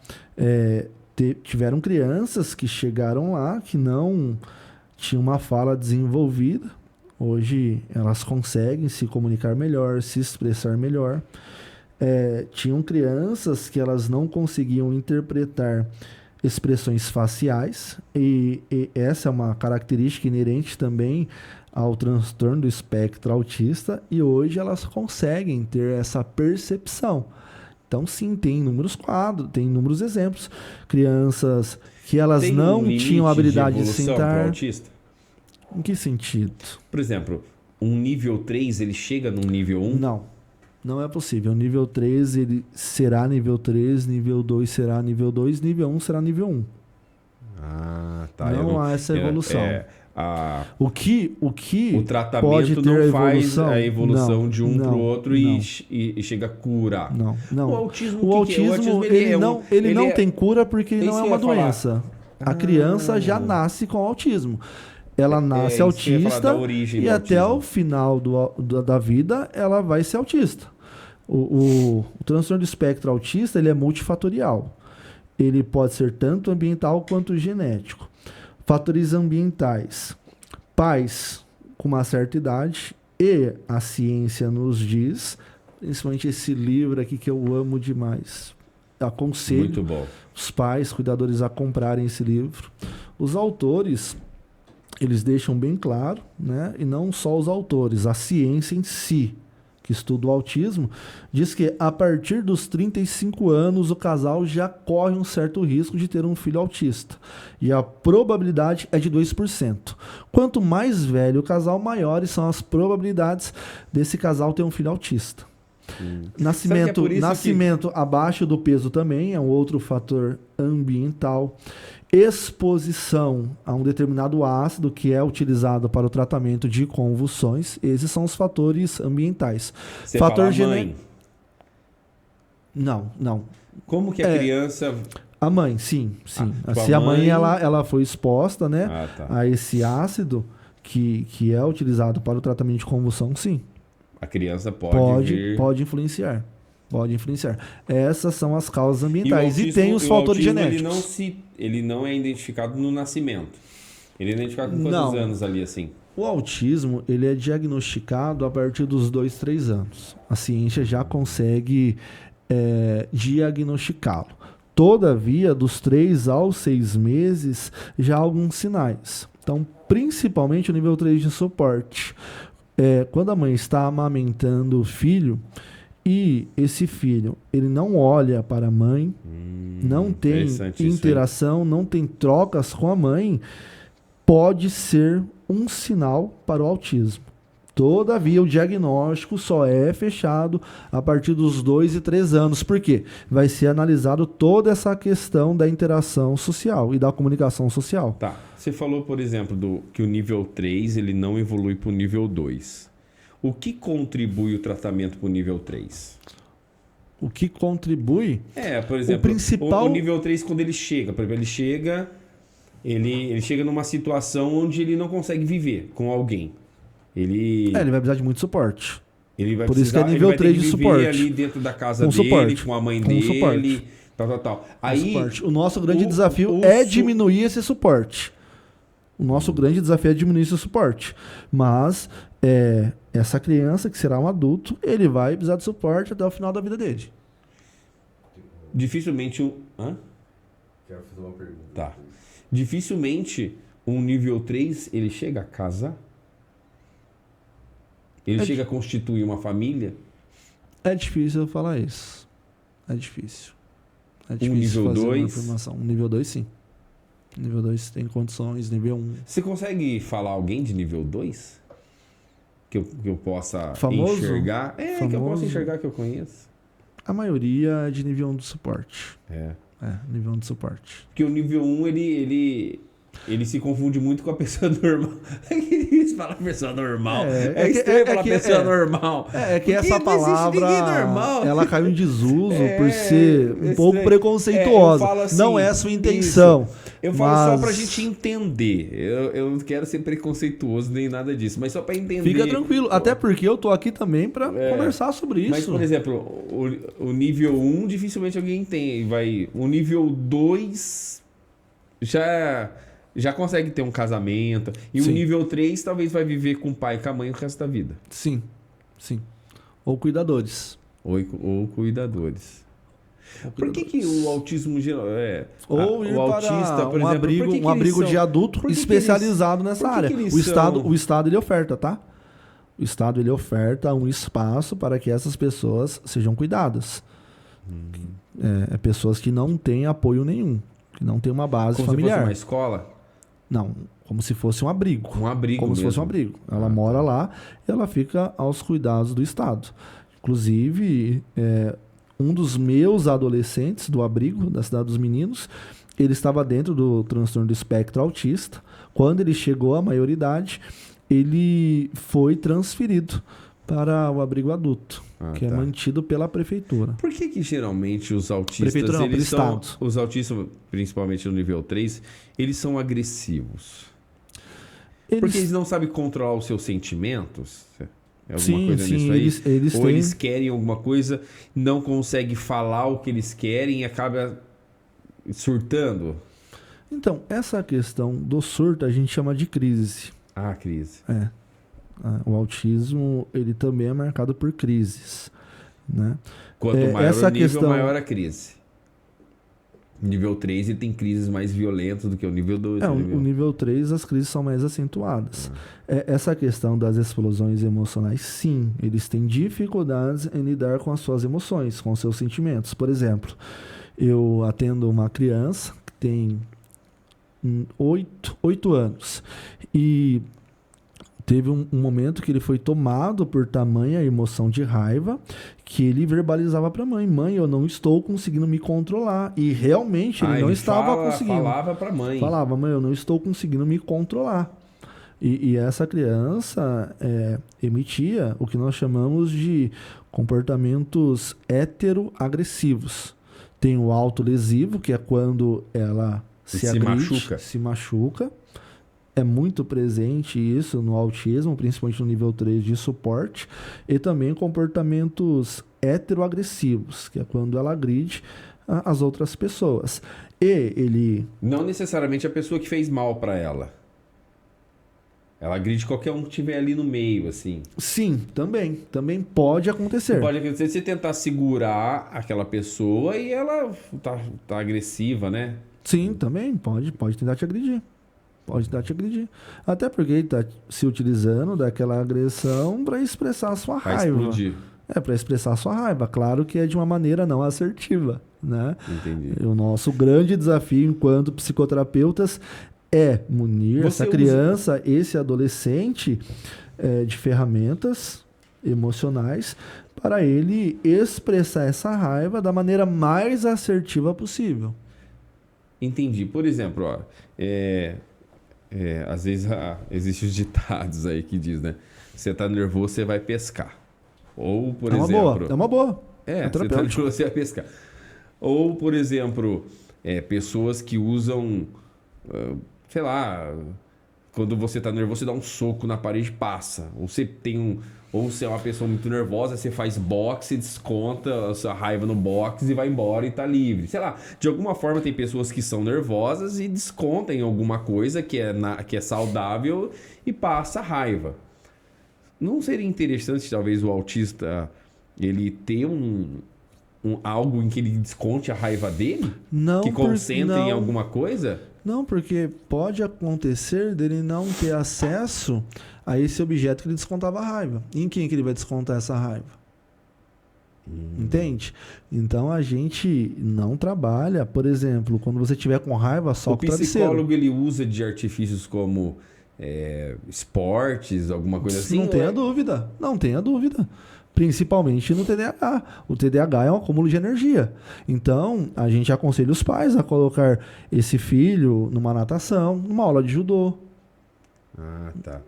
tiveram crianças que chegaram lá que não tinham uma fala desenvolvida. Hoje elas conseguem se comunicar melhor, se expressar melhor. Tinham crianças que elas não conseguiam interpretar expressões faciais, e essa é uma característica inerente também ao transtorno do espectro autista, e hoje elas conseguem ter essa percepção. Então sim, tem inúmeros quadros, tem inúmeros exemplos. Crianças que elas não tinham habilidade de sentar. Autista? Em que sentido? Por exemplo, um nível 3, ele chega num nível 1? Não. Não é possível. Nível 3 ele será nível 3, nível 2 será nível 2, nível 1 será nível 1. Ah, tá. Não há essa evolução. O tratamento pode ter não faz evolução? a evolução Não, de um para o outro não. e chega a curar. Não. O autismo, o autismo ele não tem cura porque Isso não é que eu uma ia falar. doença. A criança já nasce com autismo. Ela nasce isso que eu ia autista falar da origem e do até autismo. o final da vida ela vai ser autista. O transtorno do espectro autista ele é multifatorial. Ele pode ser tanto ambiental quanto genético. Fatores ambientais. Pais com uma certa idade e a ciência nos diz, principalmente esse livro aqui que eu amo demais. Aconselho Muito bom. os pais, cuidadores a comprarem esse livro. Os autores, eles deixam bem claro, né? E não só os autores, a ciência em si, que estuda o autismo, diz que a partir dos 35 anos o casal já corre um certo risco de ter um filho autista. E a probabilidade é de 2%. Quanto mais velho o casal, maiores são as probabilidades desse casal ter um filho autista. Nascimento abaixo do peso também é um outro fator ambiental. Exposição a um determinado ácido que é utilizado para o tratamento de convulsões. Esses são os fatores ambientais. Você Fator fala mãe? Não. Como que a criança... A mãe, sim. Tipo Se a mãe ela foi exposta, né, tá. a esse ácido que é utilizado para o tratamento de convulsão, sim. A criança pode influenciar. Pode influenciar. Essas são as causas ambientais. E tem os fatores genéticos. Ele não é identificado no nascimento. Ele é identificado com quantos anos ali, assim? O autismo, ele é diagnosticado a partir dos 2, 3 anos. A ciência já consegue diagnosticá-lo. Todavia, dos 3 aos 6 meses, já há alguns sinais. Então, principalmente o nível 3 de suporte. Quando a mãe está amamentando o filho e esse filho ele não olha para a mãe, não tem interação, não tem trocas com a mãe, pode ser um sinal para o autismo. Todavia, o diagnóstico só é fechado a partir dos 2 e 3 anos. Por quê? Vai ser analisado toda essa questão da interação social e da comunicação social. Tá. Você falou, por exemplo, que o nível 3 ele não evolui para o nível 2. O que contribui o tratamento para o nível 3? O que contribui? Por exemplo, o principal... o nível 3, quando ele chega, por exemplo, ele chega numa situação onde ele não consegue viver com alguém. Ele vai precisar de muito suporte. Ele vai Por isso que é nível 3 de suporte. Ali dentro da casa dele, suporte. com a mãe dele, suporte. tal. Aí, o nosso grande desafio é diminuir esse suporte. O nosso grande desafio é diminuir esse suporte. Mas essa criança, que será um adulto, ele vai precisar de suporte até o final da vida dele. Dificilmente Quero fazer uma pergunta. Tá. Dificilmente um nível 3 ele chega a casar? Ele chega a constituir uma família? É difícil eu falar isso. É difícil. Nível fazer 2? uma afirmação. Nível 2, sim. Nível 2 tem condições. Nível 1. Você consegue falar alguém de nível 2? Que eu possa famoso? Enxergar? Que eu possa enxergar, que eu conheço. A maioria é de nível 1 de suporte. Nível 1 de suporte. Porque o nível 1, ele se confunde muito com a pessoa normal. É difícil falar pessoa normal. Estranho falar pessoa normal. Que essa palavra, ela caiu em desuso por ser um pouco preconceituosa. Assim, não é a sua intenção. Isso. Eu falo só pra gente entender. Eu não quero ser preconceituoso nem nada disso, mas só pra entender. Fica tranquilo, até porque eu tô aqui também pra conversar sobre isso. Mas, por exemplo, o nível 1 dificilmente alguém tem. O nível 2 já consegue ter um casamento. E Sim. o nível 3 talvez vai viver com o pai e com a mãe o resto da vida. Sim. Ou cuidadores. Ou cuidadores. Por que o autismo geral ou ir o autista, para por um exemplo, abrigo de adulto especializado nessa área. O Estado ele oferta, tá? O Estado ele oferta um espaço para que essas pessoas sejam cuidadas. Pessoas que não têm apoio nenhum, que não têm uma base familiar. Como se fosse uma escola? Não, como se fosse um abrigo. Um abrigo Como mesmo. se fosse um abrigo. Ela mora lá e ela fica aos cuidados do Estado. Inclusive, um dos meus adolescentes do abrigo da Cidade dos Meninos, ele estava dentro do transtorno do espectro autista. Quando ele chegou à maioridade, ele foi transferido para o abrigo adulto, que é mantido pela prefeitura. Por que geralmente os autistas, Prefeitura não, eles pelo são, Estado. os autistas, principalmente no nível 3, eles são agressivos? Porque eles não sabem controlar os seus sentimentos? É alguma coisa nisso aí? Eles Ou têm... eles querem alguma coisa, não conseguem falar o que eles querem e acaba surtando? Então, essa questão do surto a gente chama de crise. Ah, crise. O autismo, ele também é marcado por crises, né? Quanto maior essa o nível, questão... maior a crise. Nível 3 ele tem crises mais violentas do que o nível 2. O nível 3 as crises são mais acentuadas. Essa questão das explosões emocionais, sim, eles têm dificuldades em lidar com as suas emoções, com os seus sentimentos. Por exemplo, eu atendo uma criança que tem 8 anos e teve um momento que ele foi tomado por tamanha emoção de raiva que ele verbalizava para a mãe: mãe, eu não estou conseguindo me controlar. E realmente ele não estava conseguindo. Falava para a mãe. Falava: mãe, eu não estou conseguindo me controlar. E essa criança emitia o que nós chamamos de comportamentos heteroagressivos. Tem o autolesivo, que é quando ela se machuca. É muito presente isso no autismo, principalmente no nível 3 de suporte. E também comportamentos heteroagressivos, que é quando ela agride as outras pessoas. E ele... Não necessariamente a pessoa que fez mal para ela. Ela agride qualquer um que estiver ali no meio, assim. Sim, também. Também pode acontecer. Pode acontecer você tentar segurar aquela pessoa e ela tá agressiva, né? Sim, também. Pode tentar te agredir. Pode tentar te agredir. Até porque ele está se utilizando daquela agressão para expressar a sua raiva. Explodir. Para expressar a sua raiva. Claro que é de uma maneira não assertiva, né? Entendi. O nosso grande desafio enquanto psicoterapeutas é munir essa criança, esse adolescente, de ferramentas emocionais para ele expressar essa raiva da maneira mais assertiva possível. Entendi. Por exemplo, ó, às vezes existem os ditados aí que diz, né? Você tá nervoso, você vai pescar. Ou, por exemplo... É uma boa. Você tá nervoso, você vai pescar. Ou, por exemplo, pessoas que usam... sei lá, quando você tá nervoso, você dá um soco na parede e passa. Ou você ou você é uma pessoa muito nervosa, você faz boxe, desconta a sua raiva no boxe e vai embora e tá livre. Sei lá, de alguma forma tem pessoas que são nervosas e descontam em alguma coisa que é saudável e passa a raiva. Não seria interessante, talvez, o autista ele ter algo em que ele desconte a raiva dele? Não, que concentre em alguma coisa? Não, porque pode acontecer dele não ter acesso a esse objeto que ele descontava a raiva. E em quem que ele vai descontar essa raiva? Entende? Então a gente não trabalha, por exemplo, quando você tiver com raiva, soca o travesseiro. O psicólogo ele usa de artifícios como esportes, alguma coisa assim? Não tenha dúvida, não tenha dúvida. Principalmente no TDAH. O TDAH é um acúmulo de energia. Então, a gente aconselha os pais a colocar esse filho numa natação, numa aula de judô. Ah, tá.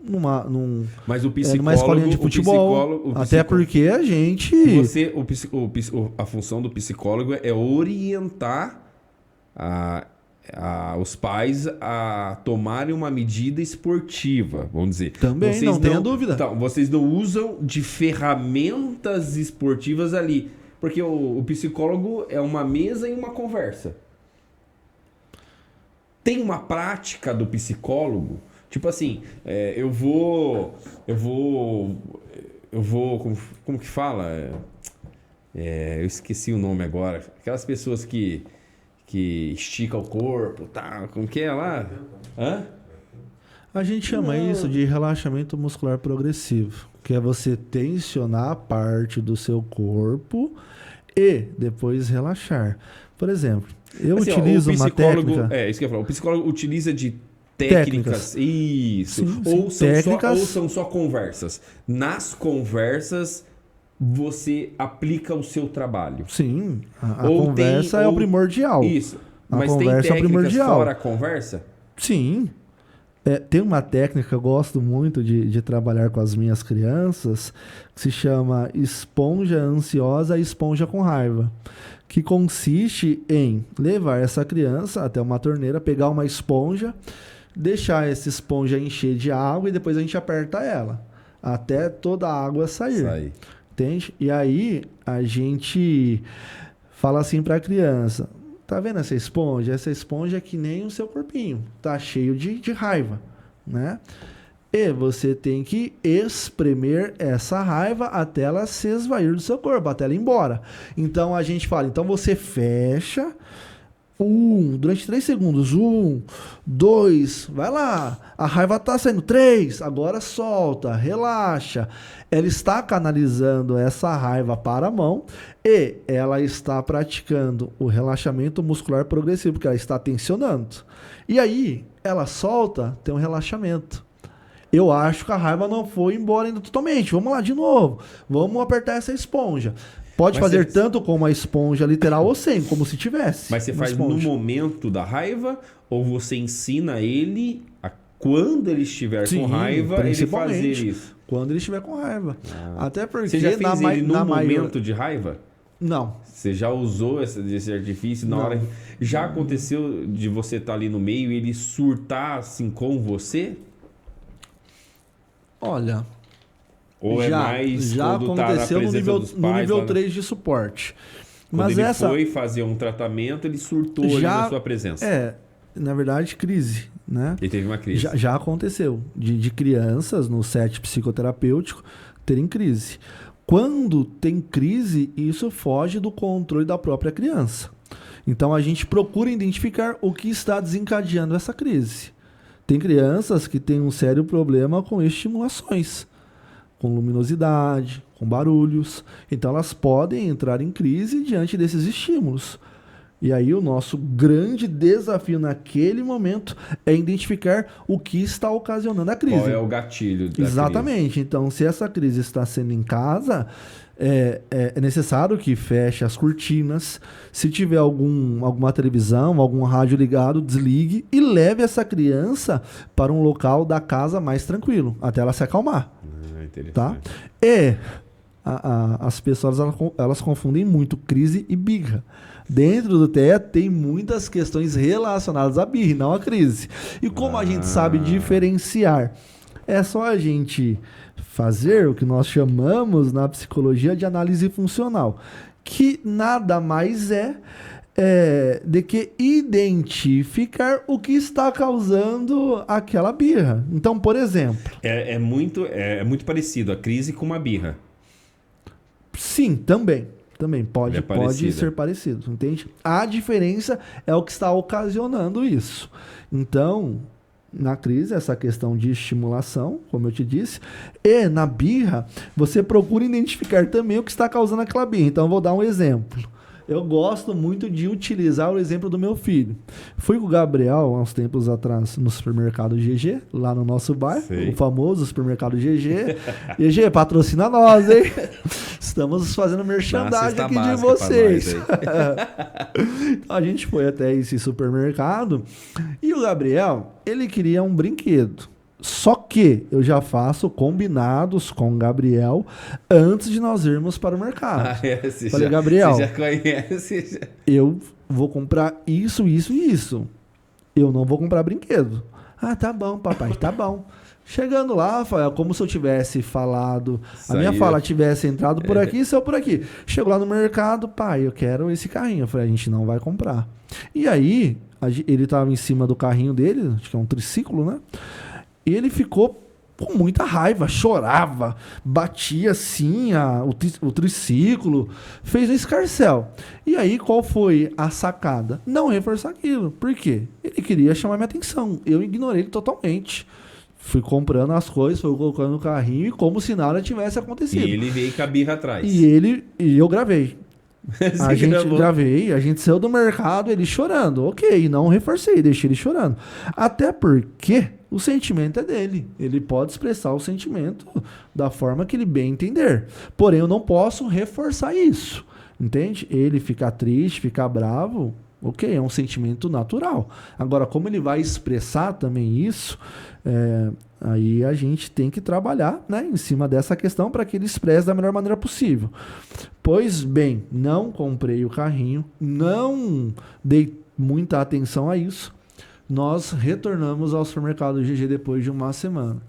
Mas o psicólogo, numa escolinha de futebol. Até porque a gente... A função do psicólogo é orientar os pais a tomarem uma medida esportiva, vamos dizer. Também, não tenha dúvida. Então, vocês não usam de ferramentas esportivas ali, porque o psicólogo é uma mesa e uma conversa. Tem uma prática do psicólogo, tipo assim, eu vou, como que fala? Eu esqueci o nome agora. Aquelas pessoas que estica o corpo, tá? Como que é lá? Hã? A gente chama isso de relaxamento muscular progressivo, que é você tensionar a parte do seu corpo e depois relaxar. Por exemplo, eu utilizo uma técnica... isso que eu ia falar. O psicólogo utiliza de técnicas. Isso. Sim, ou técnicas. Ou são só conversas. Nas conversas você aplica o seu trabalho? Sim, a Ou conversa tem- é o ou- primordial. Isso. A Mas tem conversa é o técnicas primordial. fora a conversa? Sim. Tem uma técnica que eu gosto muito de trabalhar com as minhas crianças, que se chama esponja ansiosa e esponja com raiva, que consiste em levar essa criança até uma torneira, pegar uma esponja, deixar essa esponja encher de água e depois a gente aperta ela, até toda a água sair. Sai. Entende? E aí a gente fala assim para a criança: tá vendo essa esponja? Essa esponja é que nem o seu corpinho, tá cheio de raiva, né? E você tem que espremer essa raiva até ela se esvair do seu corpo, até ela ir embora. Então a gente fala, então você fecha durante 3 segundos. 1, 2, vai lá. A raiva tá saindo. 3, agora solta, relaxa. Ela está canalizando essa raiva para a mão e ela está praticando o relaxamento muscular progressivo, porque ela está tensionando. E aí, ela solta, tem um relaxamento. Eu acho que a raiva não foi embora ainda totalmente. Vamos lá de novo. Vamos apertar essa esponja. Pode Mas fazer você- tanto com uma esponja literal ou sem, como se tivesse. Mas você uma faz no esponja. momento da raiva ou você ensina ele a quando ele estiver Sim, com raiva, ele fazer principalmente. isso? Quando ele estiver com raiva. Até porque Você já fez ele no na momento de raiva? Não. Você já usou esse artifício na Não. hora? Já aconteceu de você estar ali no meio e ele surtar assim com você? Olha, Ou é mais já quando tá na aconteceu no presença nível, dos no pais? nível lá na- 3 de suporte. Quando Mas ele essa foi fazer um tratamento, ele surtou ali Já- na sua presença. na verdade, crise, né? Ele teve uma crise. Já aconteceu de crianças no set psicoterapêutico terem crise. Quando tem crise, isso foge do controle da própria criança. Então a gente procura identificar o que está desencadeando essa crise. Tem crianças que têm um sério problema com estimulações, com luminosidade, com barulhos. Então elas podem entrar em crise diante desses estímulos. E aí o nosso grande desafio naquele momento é identificar o que está ocasionando a crise. Qual é o gatilho da Exatamente. Então, se essa crise está sendo em casa, é necessário que feche as cortinas. Se tiver alguma televisão, algum rádio ligado, desligue e leve essa criança para um local da casa mais tranquilo, até ela se acalmar. crise? Interessante. Tá? E as pessoas elas confundem muito crise e birra. Dentro do TEA tem muitas questões relacionadas à birra, e não à crise. E como a gente sabe diferenciar? É só a gente fazer o que nós chamamos na psicologia de análise funcional, que nada mais é de que identificar o que está causando aquela birra. Então, por exemplo... É muito parecido a crise com uma birra. Sim, também pode parecida. ser parecido, entende? A diferença é o que está ocasionando isso. Então, na crise, essa questão de estimulação, como eu te disse, e na birra, você procura identificar também o que está causando aquela birra. Então, eu vou dar um exemplo. Eu gosto muito de utilizar o exemplo do meu filho. Fui com o Gabriel, há uns tempos atrás, no supermercado GG, lá no nosso bairro, Sei. o famoso supermercado GG. GG, patrocina nós, hein? Estamos fazendo merchandising Dá uma aqui cesta de básica vocês. pra Então, a gente foi até esse supermercado e o Gabriel, ele queria um brinquedo. Só que eu já faço combinados com o Gabriel antes de nós irmos para o mercado. Você Falei, Gabriel, Você já conhece? eu vou comprar isso, isso e isso. Eu não vou comprar brinquedo. Ah, tá bom, papai, tá bom. Chegando lá, foi como se eu tivesse falado, a minha Saiu. fala tivesse entrado por aqui e saiu por aqui. Chegou lá no mercado, pai, eu quero esse carrinho. Eu falei, a gente não vai comprar. E aí, ele estava em cima do carrinho dele, acho que é um triciclo, né? E ele ficou com muita raiva, chorava, batia assim o triciclo, fez um escarcéu. E aí, qual foi a sacada? Não reforçar aquilo. Por quê? Ele queria chamar minha atenção. Eu ignorei ele totalmente. Fui comprando as coisas, fui colocando no carrinho e como se nada tivesse acontecido. E ele veio com a birra atrás. E eu gravei. Você gravou? Gravei, a gente saiu do mercado, ele chorando. Ok, não reforcei, deixei ele chorando. Até porque O sentimento é dele. Ele pode expressar o sentimento da forma que ele bem entender. Porém, eu não posso reforçar isso. Entende? Ele ficar triste, ficar bravo, ok, é um sentimento natural. Agora, como ele vai expressar também isso, aí a gente tem que trabalhar, né, em cima dessa questão para que ele expresse da melhor maneira possível. Pois bem, não comprei o carrinho, não dei muita atenção a isso. Nós retornamos ao supermercado GG depois de uma semana.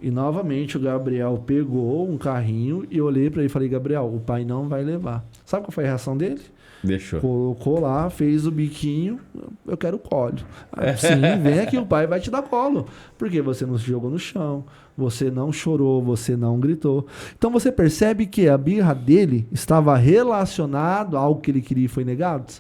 E novamente o Gabriel pegou um carrinho e eu olhei para ele e falei, Gabriel, o pai não vai levar. Sabe qual foi a reação dele? Deixou. Colocou lá, fez o biquinho, eu quero colo. Sim, vem aqui, o pai vai te dar colo. Porque você não se jogou no chão, você não chorou, você não gritou. Então você percebe que a birra dele estava relacionada a algo que ele queria e foi negado?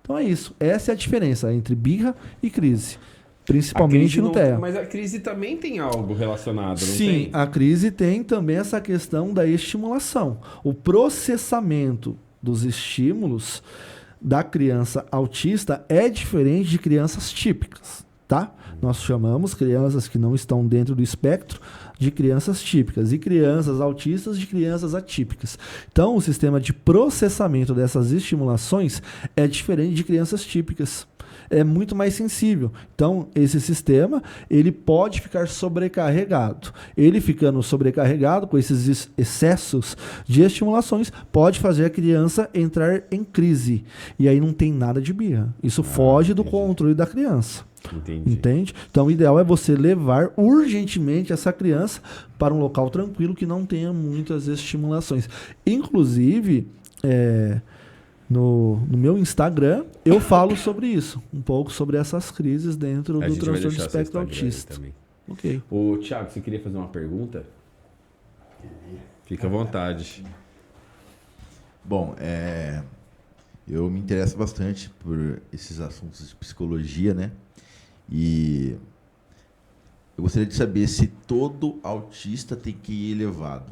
Então é isso. Essa é a diferença entre birra e crise. Principalmente no TEA. Mas a crise também tem algo relacionado, não Sim, tem? Sim, a crise tem também essa questão da estimulação. O processamento dos estímulos da criança autista é diferente de crianças típicas, tá? Nós chamamos crianças que não estão dentro do espectro de crianças típicas e crianças autistas de crianças atípicas. Então, o sistema de processamento dessas estimulações é diferente de crianças típicas. É muito mais sensível. Então, esse sistema, ele pode ficar sobrecarregado. Ele ficando sobrecarregado com esses excessos de estimulações, pode fazer a criança entrar em crise. E aí não tem nada de birra. Isso foge do controle da criança. Entendi. Entende? Então, o ideal é você levar urgentemente essa criança para um local tranquilo que não tenha muitas estimulações. Inclusive, no meu Instagram, eu falo sobre isso. Um pouco sobre essas crises dentro do transtorno de espectro autista. Ok. Ô, Thiago, você queria fazer uma pergunta? Fica à vontade. Bom, eu me interesso bastante por esses assuntos de psicologia, né? E eu gostaria de saber se todo autista tem que ir elevado.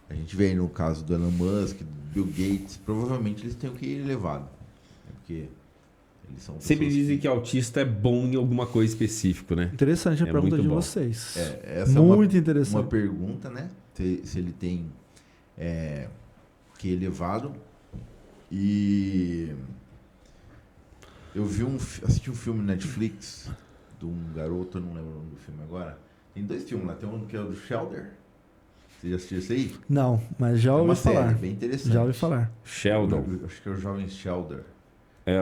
A gente vê aí no caso do Elon Musk, do Bill Gates, provavelmente eles têm que ir elevado. Né? Porque eles são Sempre dizem que autista é bom em alguma coisa específica, né? Interessante a pergunta de bom. vocês. Essa muito é interessante. uma pergunta, né? Se ele tem que ir elevado. E eu assisti um filme na Netflix de um garoto, eu não lembro o nome do filme agora. Tem 2 filmes lá, tem um que é o do Sheldon. Você já assistiu isso aí? Não, mas já ouvi falar. É bem interessante. Já ouvi falar. Sheldon. Acho que é o Jovem Sheldon.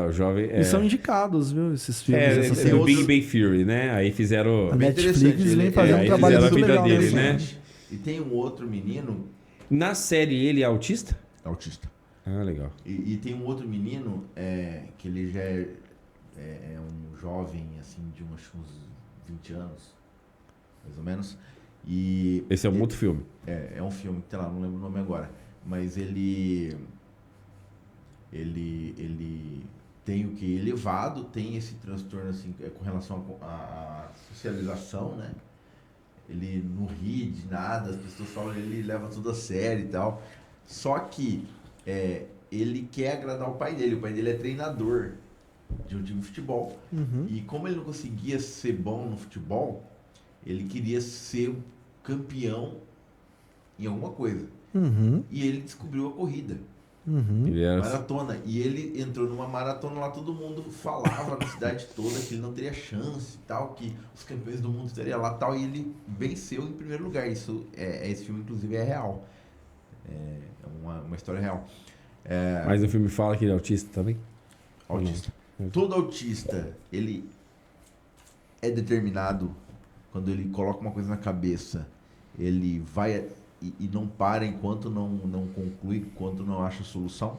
O jovem. E são indicados, viu? Esses filmes. essas É séries. o Big Bang Theory, né? Aí fizeram. A bem Netflix interessante. vem fazendo aí um trabalho fizeram a muito vida legal dele, nesse né? sentido. E tem um outro menino Na série ele é autista? autista. Ah, legal. E tem um outro menino que ele já é um jovem, assim, de uns 20 anos, mais ou menos. E Esse é um outro filme. É um filme que tem lá, não lembro o nome agora. Mas ele tem o que elevado, tem esse transtorno assim, com relação à socialização, né? Ele não ri de nada, as pessoas falam, ele leva tudo a sério e tal. Só que ele quer agradar o pai dele é treinador de um time de futebol. Uhum. E como ele não conseguia ser bom no futebol, ele queria ser campeão em alguma coisa. Uhum. E ele descobriu a corrida. Uhum. Ele era... Maratona. E ele entrou numa maratona lá, todo mundo falava na cidade toda que ele não teria chance e tal, que os campeões do mundo estariam lá e tal, e ele venceu em primeiro lugar. Isso esse filme, inclusive, é real. É uma história real. Mas o filme fala que ele é autista também? Autista. Todo autista, ele é determinado, quando ele coloca uma coisa na cabeça, ele vai e não para enquanto não conclui, enquanto não acha solução?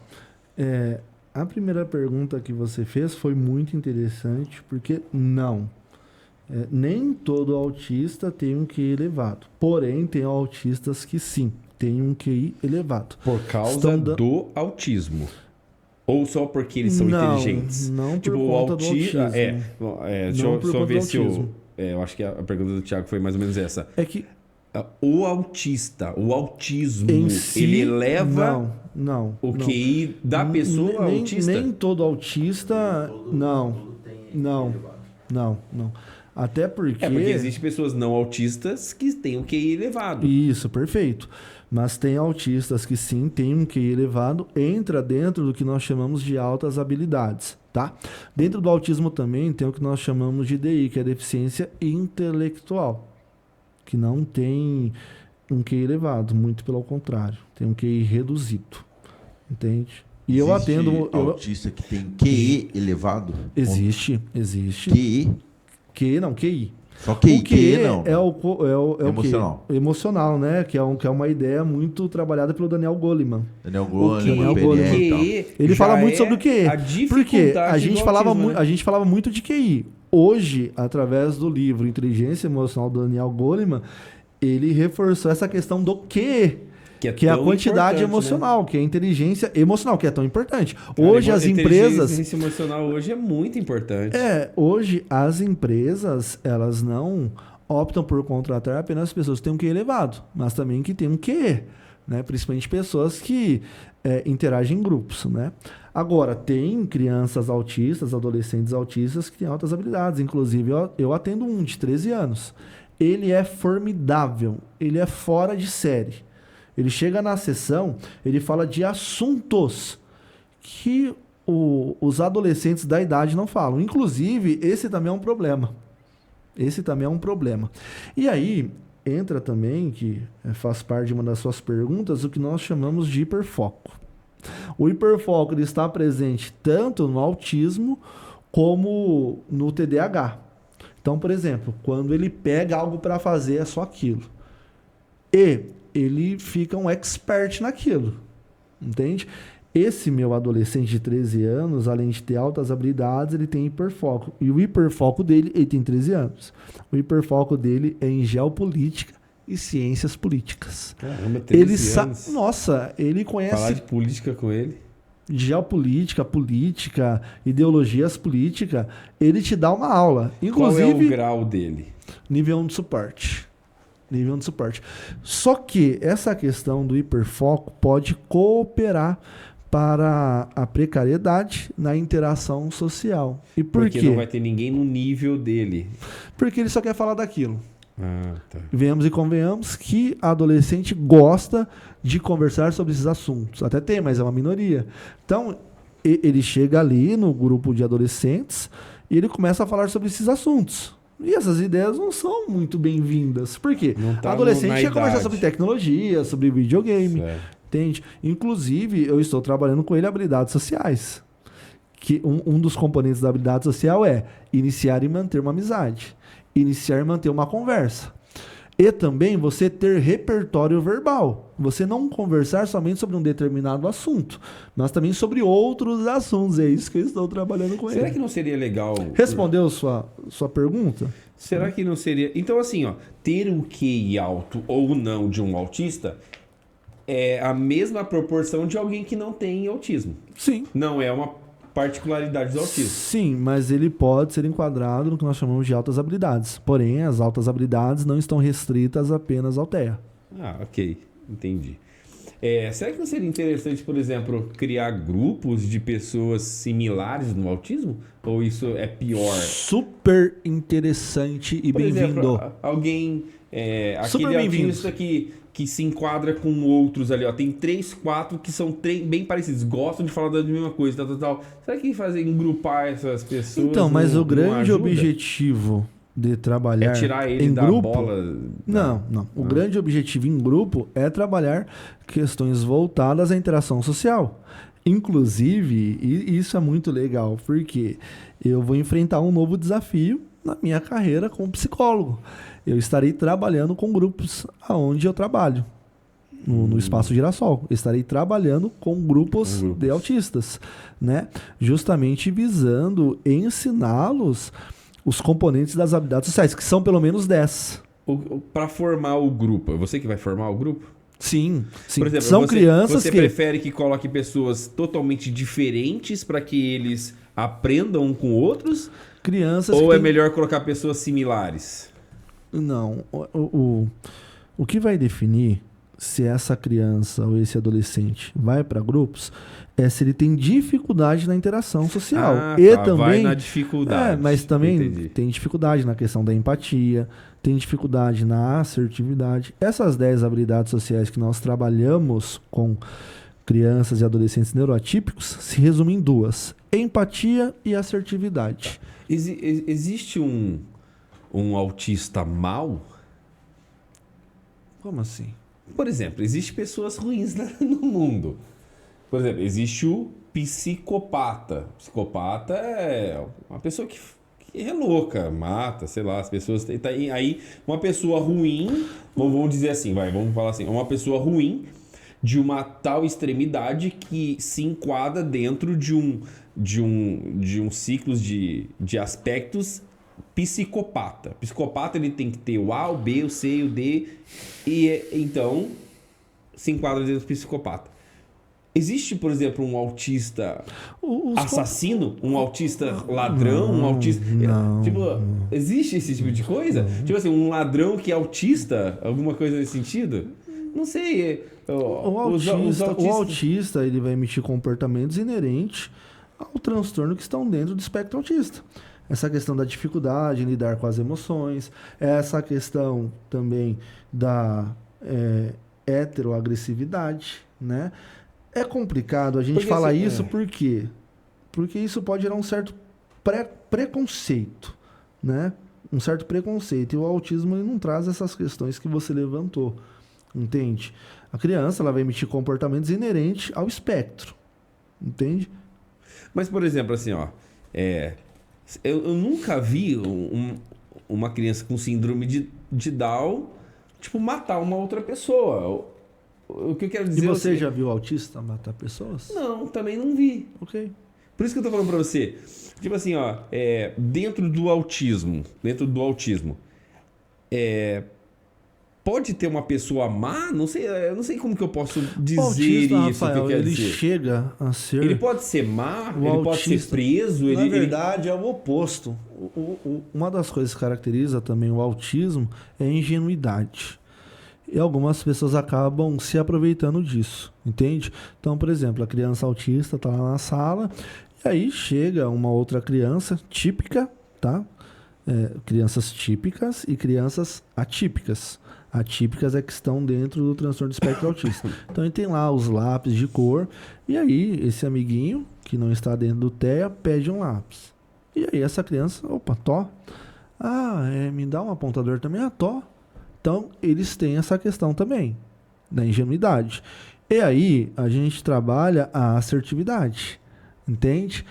A primeira pergunta que você fez foi muito interessante, porque não. Nem todo autista tem um QI elevado. Porém, tem autistas que sim, tem um QI elevado. Por causa do autismo. Ou só porque eles são inteligentes? Não tipo, por conta do autismo. Deixa eu só ver se eu acho que a pergunta do Thiago foi mais ou menos essa. É que o autismo, em si, ele eleva o QI da pessoa autista? Nem todo autista, não. Até porque... Porque existem pessoas não autistas que têm um QI elevado. Isso, perfeito. Mas tem autistas que sim, têm um QI elevado, entra dentro do que nós chamamos de altas habilidades, tá? Dentro do autismo também tem o que nós chamamos de DI, que é deficiência intelectual, que não tem um QI elevado, muito pelo contrário, tem um QI reduzido, entende? E eu Existe atendo... autista que tem QE elevado? Existe. QE? QI, não, QI. Só QI, O QE não. é o Emocional. quê? Emocional, né? Que é uma ideia muito trabalhada pelo Daniel Goleman. Daniel O Goleman, Goleman, PNL e tal. Ele fala muito sobre o QE. A Porque a gente, autismo, né? a gente falava muito de QI. Hoje, através do livro Inteligência Emocional do Daniel Goleman, ele reforçou essa questão do QE. Que é a tão quantidade importante, emocional, que é a inteligência emocional, que é tão importante. Cara, Hoje as a empresas... inteligência emocional hoje é muito importante. Hoje as empresas, elas não optam por contratar apenas pessoas que têm um QE elevado, mas também que têm um QE, né? Principalmente pessoas que interagem em grupos, né? Agora, tem crianças autistas, adolescentes autistas que têm altas habilidades. Inclusive, eu atendo um de 13 anos. Ele é formidável, ele é fora de série. Ele chega na sessão, ele fala de assuntos que os adolescentes da idade não falam. Inclusive, esse também é um problema. E aí, entra também, que faz parte de uma das suas perguntas, o que nós chamamos de hiperfoco. O hiperfoco ele está presente tanto no autismo como no TDAH. Então, por exemplo, quando ele pega algo para fazer, é só aquilo. E ele fica um expert naquilo, entende? Esse meu adolescente de 13 anos, além de ter altas habilidades, ele tem hiperfoco. E o hiperfoco dele, ele tem 13 anos. O hiperfoco dele é em geopolítica e ciências políticas. Caramba, 13 anos. Nossa, ele conhece... Falar de política com ele. Geopolítica, política, ideologias políticas, ele te dá uma aula. Inclusive, qual é o grau dele? Nível 1 de suporte. Só que essa questão do hiperfoco pode cooperar para a precariedade na interação social. E por quê? Porque não vai ter ninguém no nível dele. Porque ele só quer falar daquilo. Tá. Venhamos e convenhamos que a adolescente gosta de conversar sobre esses assuntos. Até tem, mas é uma minoria. Então, ele chega ali no grupo de adolescentes e ele começa a falar sobre esses assuntos. E essas ideias não são muito bem-vindas. Por quê? Tá, adolescente quer conversar sobre tecnologia, sobre videogame. Certo. Entende? Inclusive, eu estou trabalhando com ele habilidades sociais. Que um dos componentes da habilidade social é iniciar e manter uma amizade. Iniciar e manter uma conversa. E também você ter repertório verbal. Você não conversar somente sobre um determinado assunto, mas também sobre outros assuntos. É isso que eu estou trabalhando com ele. Será que não seria legal... Respondeu sua pergunta? Será que não seria... Então, assim, ter um QI alto ou não de um autista é a mesma proporção de alguém que não tem autismo. Sim. Não é uma particularidade do autismo. Sim, mas ele pode ser enquadrado no que nós chamamos de altas habilidades. Porém, as altas habilidades não estão restritas apenas ao TEA. Ok. Entendi. Será que não seria interessante, por exemplo, criar grupos de pessoas similares no autismo? Ou isso é pior? Super interessante e bem-vindo. Alguém... Super aquele bem-vindo. autista que se enquadra com outros ali, Tem 3, 4 que são bem parecidos, gostam de falar da mesma coisa, tal. Será que agrupar essas pessoas? Então, mas não o grande ajuda? objetivo de trabalhar tirar ele em da grupo, bola? Não. O grande objetivo em grupo é trabalhar questões voltadas à interação social. Inclusive, e isso é muito legal, porque eu vou enfrentar um novo desafio na minha carreira como psicólogo. Eu estarei trabalhando com grupos aonde eu trabalho, no Espaço Girassol. Eu estarei trabalhando com grupos de autistas, né? Justamente visando ensiná-los os componentes das habilidades sociais, que são pelo menos 10. Para formar o grupo, é você que vai formar o grupo? Sim. Por exemplo, são crianças você que... prefere que coloque pessoas totalmente diferentes para que eles aprendam um com outros? Crianças ou que é melhor colocar pessoas similares? Não. O que vai definir se essa criança ou esse adolescente vai para grupos é se ele tem dificuldade na interação social. E também vai na dificuldade. mas também Entendi. tem dificuldade na questão da empatia, tem dificuldade na assertividade. Essas 10 habilidades sociais que nós trabalhamos com crianças e adolescentes neuroatípicos se resumem em 2: empatia e assertividade. Existe um autista mau? Como assim? Por exemplo, existem pessoas ruins no mundo. Por exemplo, existe o psicopata. O psicopata é uma pessoa que é louca, mata, sei lá, as pessoas... Aí, uma pessoa ruim, vamos dizer assim, vamos falar assim, uma pessoa ruim de uma tal extremidade que se enquadra dentro de um ciclo de aspectos psicopata. Psicopata, ele tem que ter o A, o B, o C, o D, e então se enquadra dentro do psicopata. Existe, por exemplo, um autista assassino? Um autista ladrão? Um autista... Tipo, existe esse tipo de coisa? Tipo assim, um ladrão que é autista? Alguma coisa nesse sentido? Não sei. O autista ele vai emitir comportamentos inerentes ao transtorno que estão dentro do espectro autista. Essa questão da dificuldade em lidar com as emoções, essa questão também da heteroagressividade, né? É complicado a gente falar isso por quê? Porque isso pode gerar um certo preconceito, né? Um certo preconceito. E o autismo ele não traz essas questões que você levantou, entende? A criança ela vai emitir comportamentos inerentes ao espectro, entende? Mas, por exemplo, assim, ó... Eu nunca vi uma criança com síndrome de Down, tipo, matar uma outra pessoa. O que eu quero dizer... E você já viu autista matar pessoas? Não, também não vi. Ok. Por isso que eu tô falando pra você. Tipo assim, ó, dentro do autismo, pode ter uma pessoa má? Não sei, eu não sei como que eu posso dizer o autista, isso. Rafael, que eu quero ele dizer. chega a ser... Ele pode ser má, O ele pode ser autista, preso. Na verdade, é o oposto. Uma das coisas que caracteriza também o autismo é a ingenuidade. E algumas pessoas acabam se aproveitando disso, entende? Então, por exemplo, a criança autista está lá na sala e aí chega uma outra criança típica, tá? Crianças típicas e crianças atípicas. Atípicas é que estão dentro do transtorno do espectro autista. Então, ele tem lá os lápis de cor e aí esse amiguinho que não está dentro do TEA pede um lápis. E aí essa criança, opa, tó. Me dá um apontador também, tó. Então, eles têm essa questão também, da ingenuidade. E aí, a gente trabalha a assertividade, entende?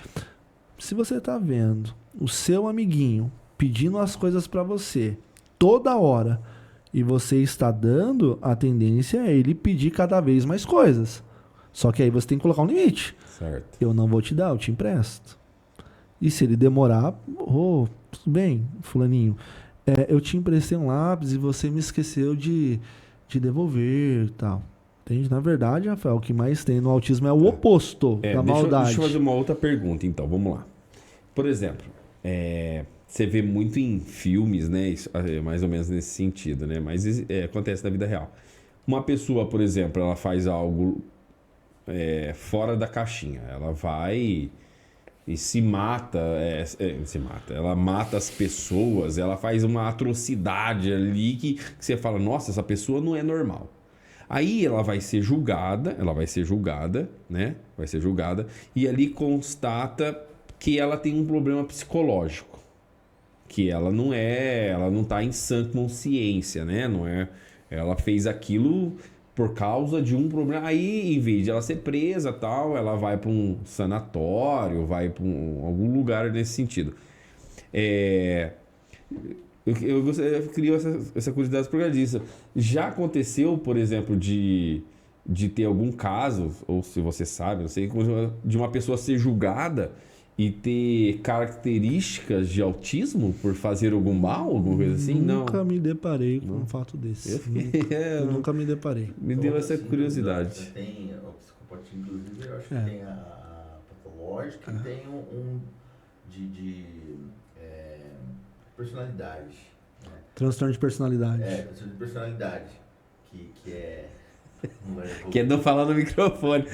Se você está vendo o seu amiguinho pedindo as coisas para você toda hora e você está dando, a tendência é ele pedir cada vez mais coisas. Só que aí você tem que colocar um limite. Certo. Eu não vou te dar, eu te empresto. E se ele demorar, tudo bem, fulaninho. Eu te emprestei um lápis e você me esqueceu de devolver e tal. Entende? Na verdade, Rafael, o que mais tem no autismo é o oposto da maldade. Deixa eu fazer uma outra pergunta, então. Vamos lá. Por exemplo, você vê muito em filmes, né? Isso, mais ou menos nesse sentido, né? Mas acontece na vida real. Uma pessoa, por exemplo, ela faz algo fora da caixinha. Ela vai... e se mata, ela mata as pessoas, ela faz uma atrocidade ali que você fala, nossa, essa pessoa não é normal. Aí ela vai ser julgada, né? Vai ser julgada, e ali constata que ela tem um problema psicológico. Que ela não tá em sã consciência, né? Ela fez aquilo por causa de um problema. Aí, em vez de ela ser presa tal, ela vai para um sanatório, vai para algum lugar nesse sentido. Eu queria essa curiosidade por causa disso. Já aconteceu, por exemplo, de ter algum caso, ou se você sabe, não sei, de uma pessoa ser julgada e ter características de autismo por fazer algum mal, alguma coisa assim? Nunca me deparei com um fato desse. Eu nunca me deparei. Me deu essa curiosidade. Tem a psicopatia, inclusive, eu acho que tem a patológica e tem um de personalidade. Né? Transtorno de personalidade. Transtorno de personalidade. Que é Que não falar no microfone.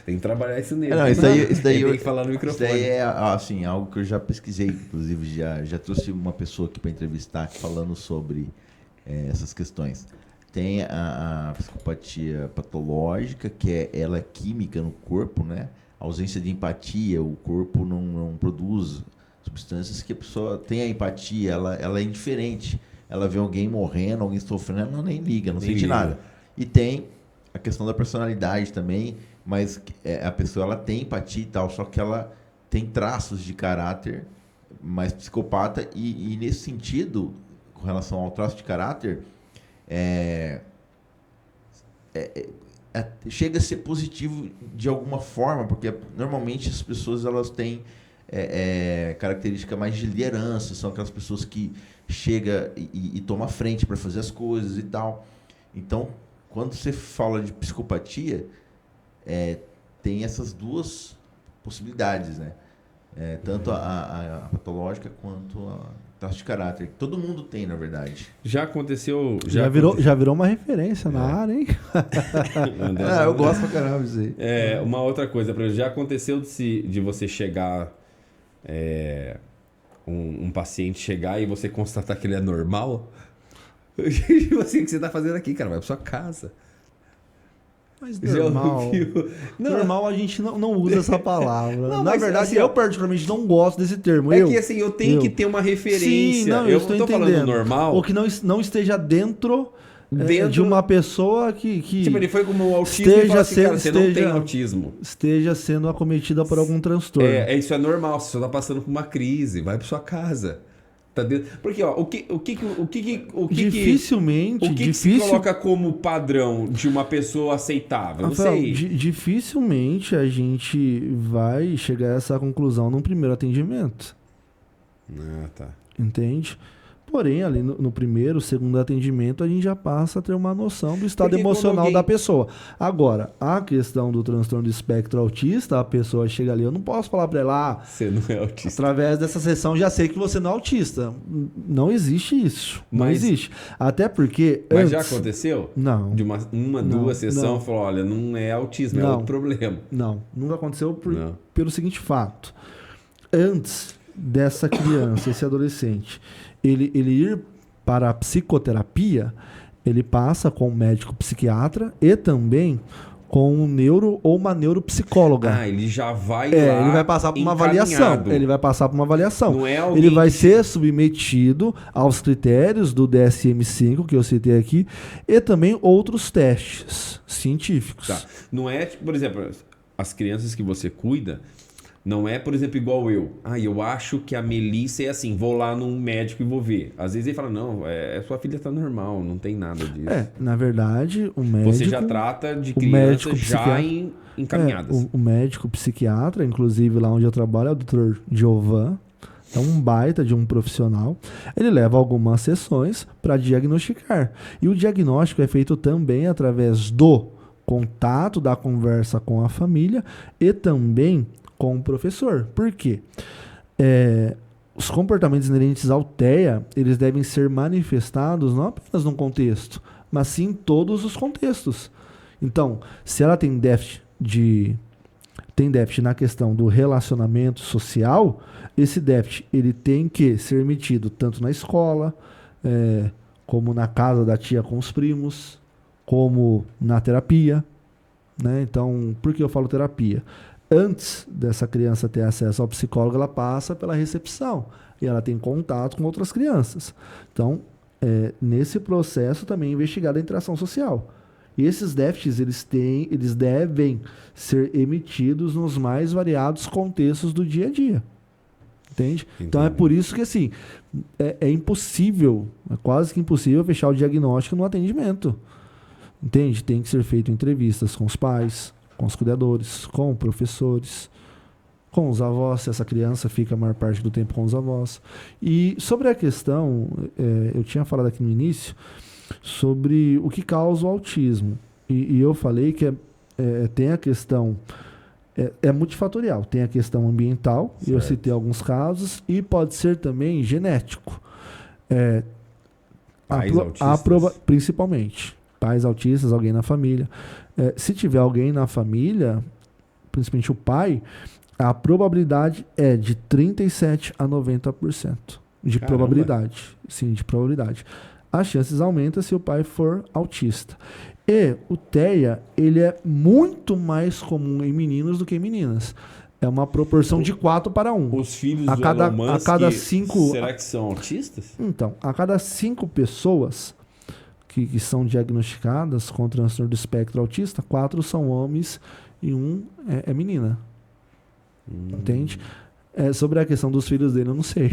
Tem que trabalhar isso nele. Não, isso daí Tem que falar no microfone. Isso daí é assim, algo que eu já pesquisei, inclusive já trouxe uma pessoa aqui para entrevistar falando sobre essas questões. Tem a psicopatia patológica, que ela é química no corpo, né? A ausência de empatia, o corpo não produz substâncias que a pessoa tem a empatia, ela é indiferente. Ela vê alguém morrendo, alguém sofrendo, ela nem liga, não sente nada. E tem a questão da personalidade também, mas a pessoa ela tem empatia e tal, só que ela tem traços de caráter mais psicopata e nesse sentido, com relação ao traço de caráter, chega a ser positivo de alguma forma, porque normalmente as pessoas elas têm característica mais de liderança, são aquelas pessoas que chega e toma a frente para fazer as coisas e tal. Então, quando você fala de psicopatia, tem essas duas possibilidades, né? Tanto a patológica quanto a traço de caráter. Todo mundo tem, na verdade. Já aconteceu... Já virou uma referência na área, hein? Eu gosto pra caramba disso aí. Uma outra coisa, por exemplo, já aconteceu de você chegar... um paciente chegar e você constatar que ele é normal? Tipo assim, o que você tá fazendo aqui, cara? Vai pra sua casa. Mas normal. Normal a gente não usa essa palavra. Não, na mas, verdade, assim, eu particularmente não gosto desse termo. Que assim, eu tenho que ter uma referência. Sim, não, eu estou não tô entendendo. falando normal. Ou que não esteja dentro de uma pessoa que tipo, ele foi como o autismo e fala assim, cara, você não tem autismo. Esteja sendo acometida por algum transtorno. Isso é normal, você só tá passando por uma crise, vai pra sua casa. Tá dentro. Porque, ó, o que se coloca como padrão de uma pessoa aceitável? Rafael, não sei. Dificilmente a gente vai chegar a essa conclusão num primeiro atendimento. Tá. Entende? Porém, ali no primeiro, segundo atendimento, a gente já passa a ter uma noção do estado emocional da pessoa. Agora, a questão do transtorno do espectro autista, a pessoa chega ali, eu não posso falar para ela, você não é autista. Através dessa sessão já sei que você não é autista. Não existe isso. Não existe. Até porque... Mas já aconteceu? Não. De duas sessões, falou, olha, não é autismo, é outro problema. Não, nunca aconteceu pelo seguinte fato. Antes dessa criança, esse adolescente... Ele ir para a psicoterapia, ele passa com um médico psiquiatra e também com um neuro ou uma neuropsicóloga. Ele já vai ele vai passar por uma avaliação. Ele vai passar por uma avaliação. Não é alguém ele vai ser submetido aos critérios do DSM-5, que eu citei aqui, e também outros testes científicos. Tá. Não é, por exemplo, as crianças que você cuida... Não é, por exemplo, igual eu. Eu acho que a Melissa é assim, vou lá num médico e vou ver. Às vezes ele fala, não, sua filha tá normal, não tem nada disso. Na verdade, o médico... Você já trata de crianças já encaminhadas. O médico psiquiatra, inclusive lá onde eu trabalho, é o Dr. Giovan. É um baita de um profissional. Ele leva algumas sessões para diagnosticar. E o diagnóstico é feito também através do contato, da conversa com a família e também... com o professor. Por quê? Os comportamentos inerentes ao TEA, eles devem ser manifestados não apenas num contexto, mas sim em todos os contextos. Então, se ela tem déficit na questão do relacionamento social, esse déficit ele tem que ser emitido tanto na escola, como na casa da tia com os primos, como na terapia. Né? Então, por que eu falo terapia? Antes dessa criança ter acesso ao psicólogo, ela passa pela recepção e ela tem contato com outras crianças. Então, nesse processo também é investigada a interação social. E esses déficits, eles devem ser emitidos nos mais variados contextos do dia a dia. Entende? Então, é por isso que, assim, é impossível, é quase que impossível fechar o diagnóstico no atendimento. Entende? Tem que ser feito entrevistas com os pais, com os cuidadores, com professores, com os avós, se essa criança fica a maior parte do tempo com os avós. E sobre a questão, eu tinha falado aqui no início, sobre o que causa o autismo. E eu falei que tem a questão, multifatorial, tem a questão ambiental, certo. Eu citei alguns casos, e pode ser também genético. Principalmente. pais autistas, alguém na família. Se tiver alguém na família, principalmente o pai, a probabilidade é de 37% a 90% de Caramba. probabilidade. Sim, de probabilidade. As chances aumentam se o pai for autista. E o TEA, ele é muito mais comum em meninos do que em meninas. É uma proporção de 4 para 1. Os filhos A do cada- Elon a Musk, cada 5 será que são autistas? Então, a cada 5 pessoas que são diagnosticadas com transtorno do espectro autista, 4 são homens e 1 é menina. Entende? Sobre a questão dos filhos dele, eu não sei.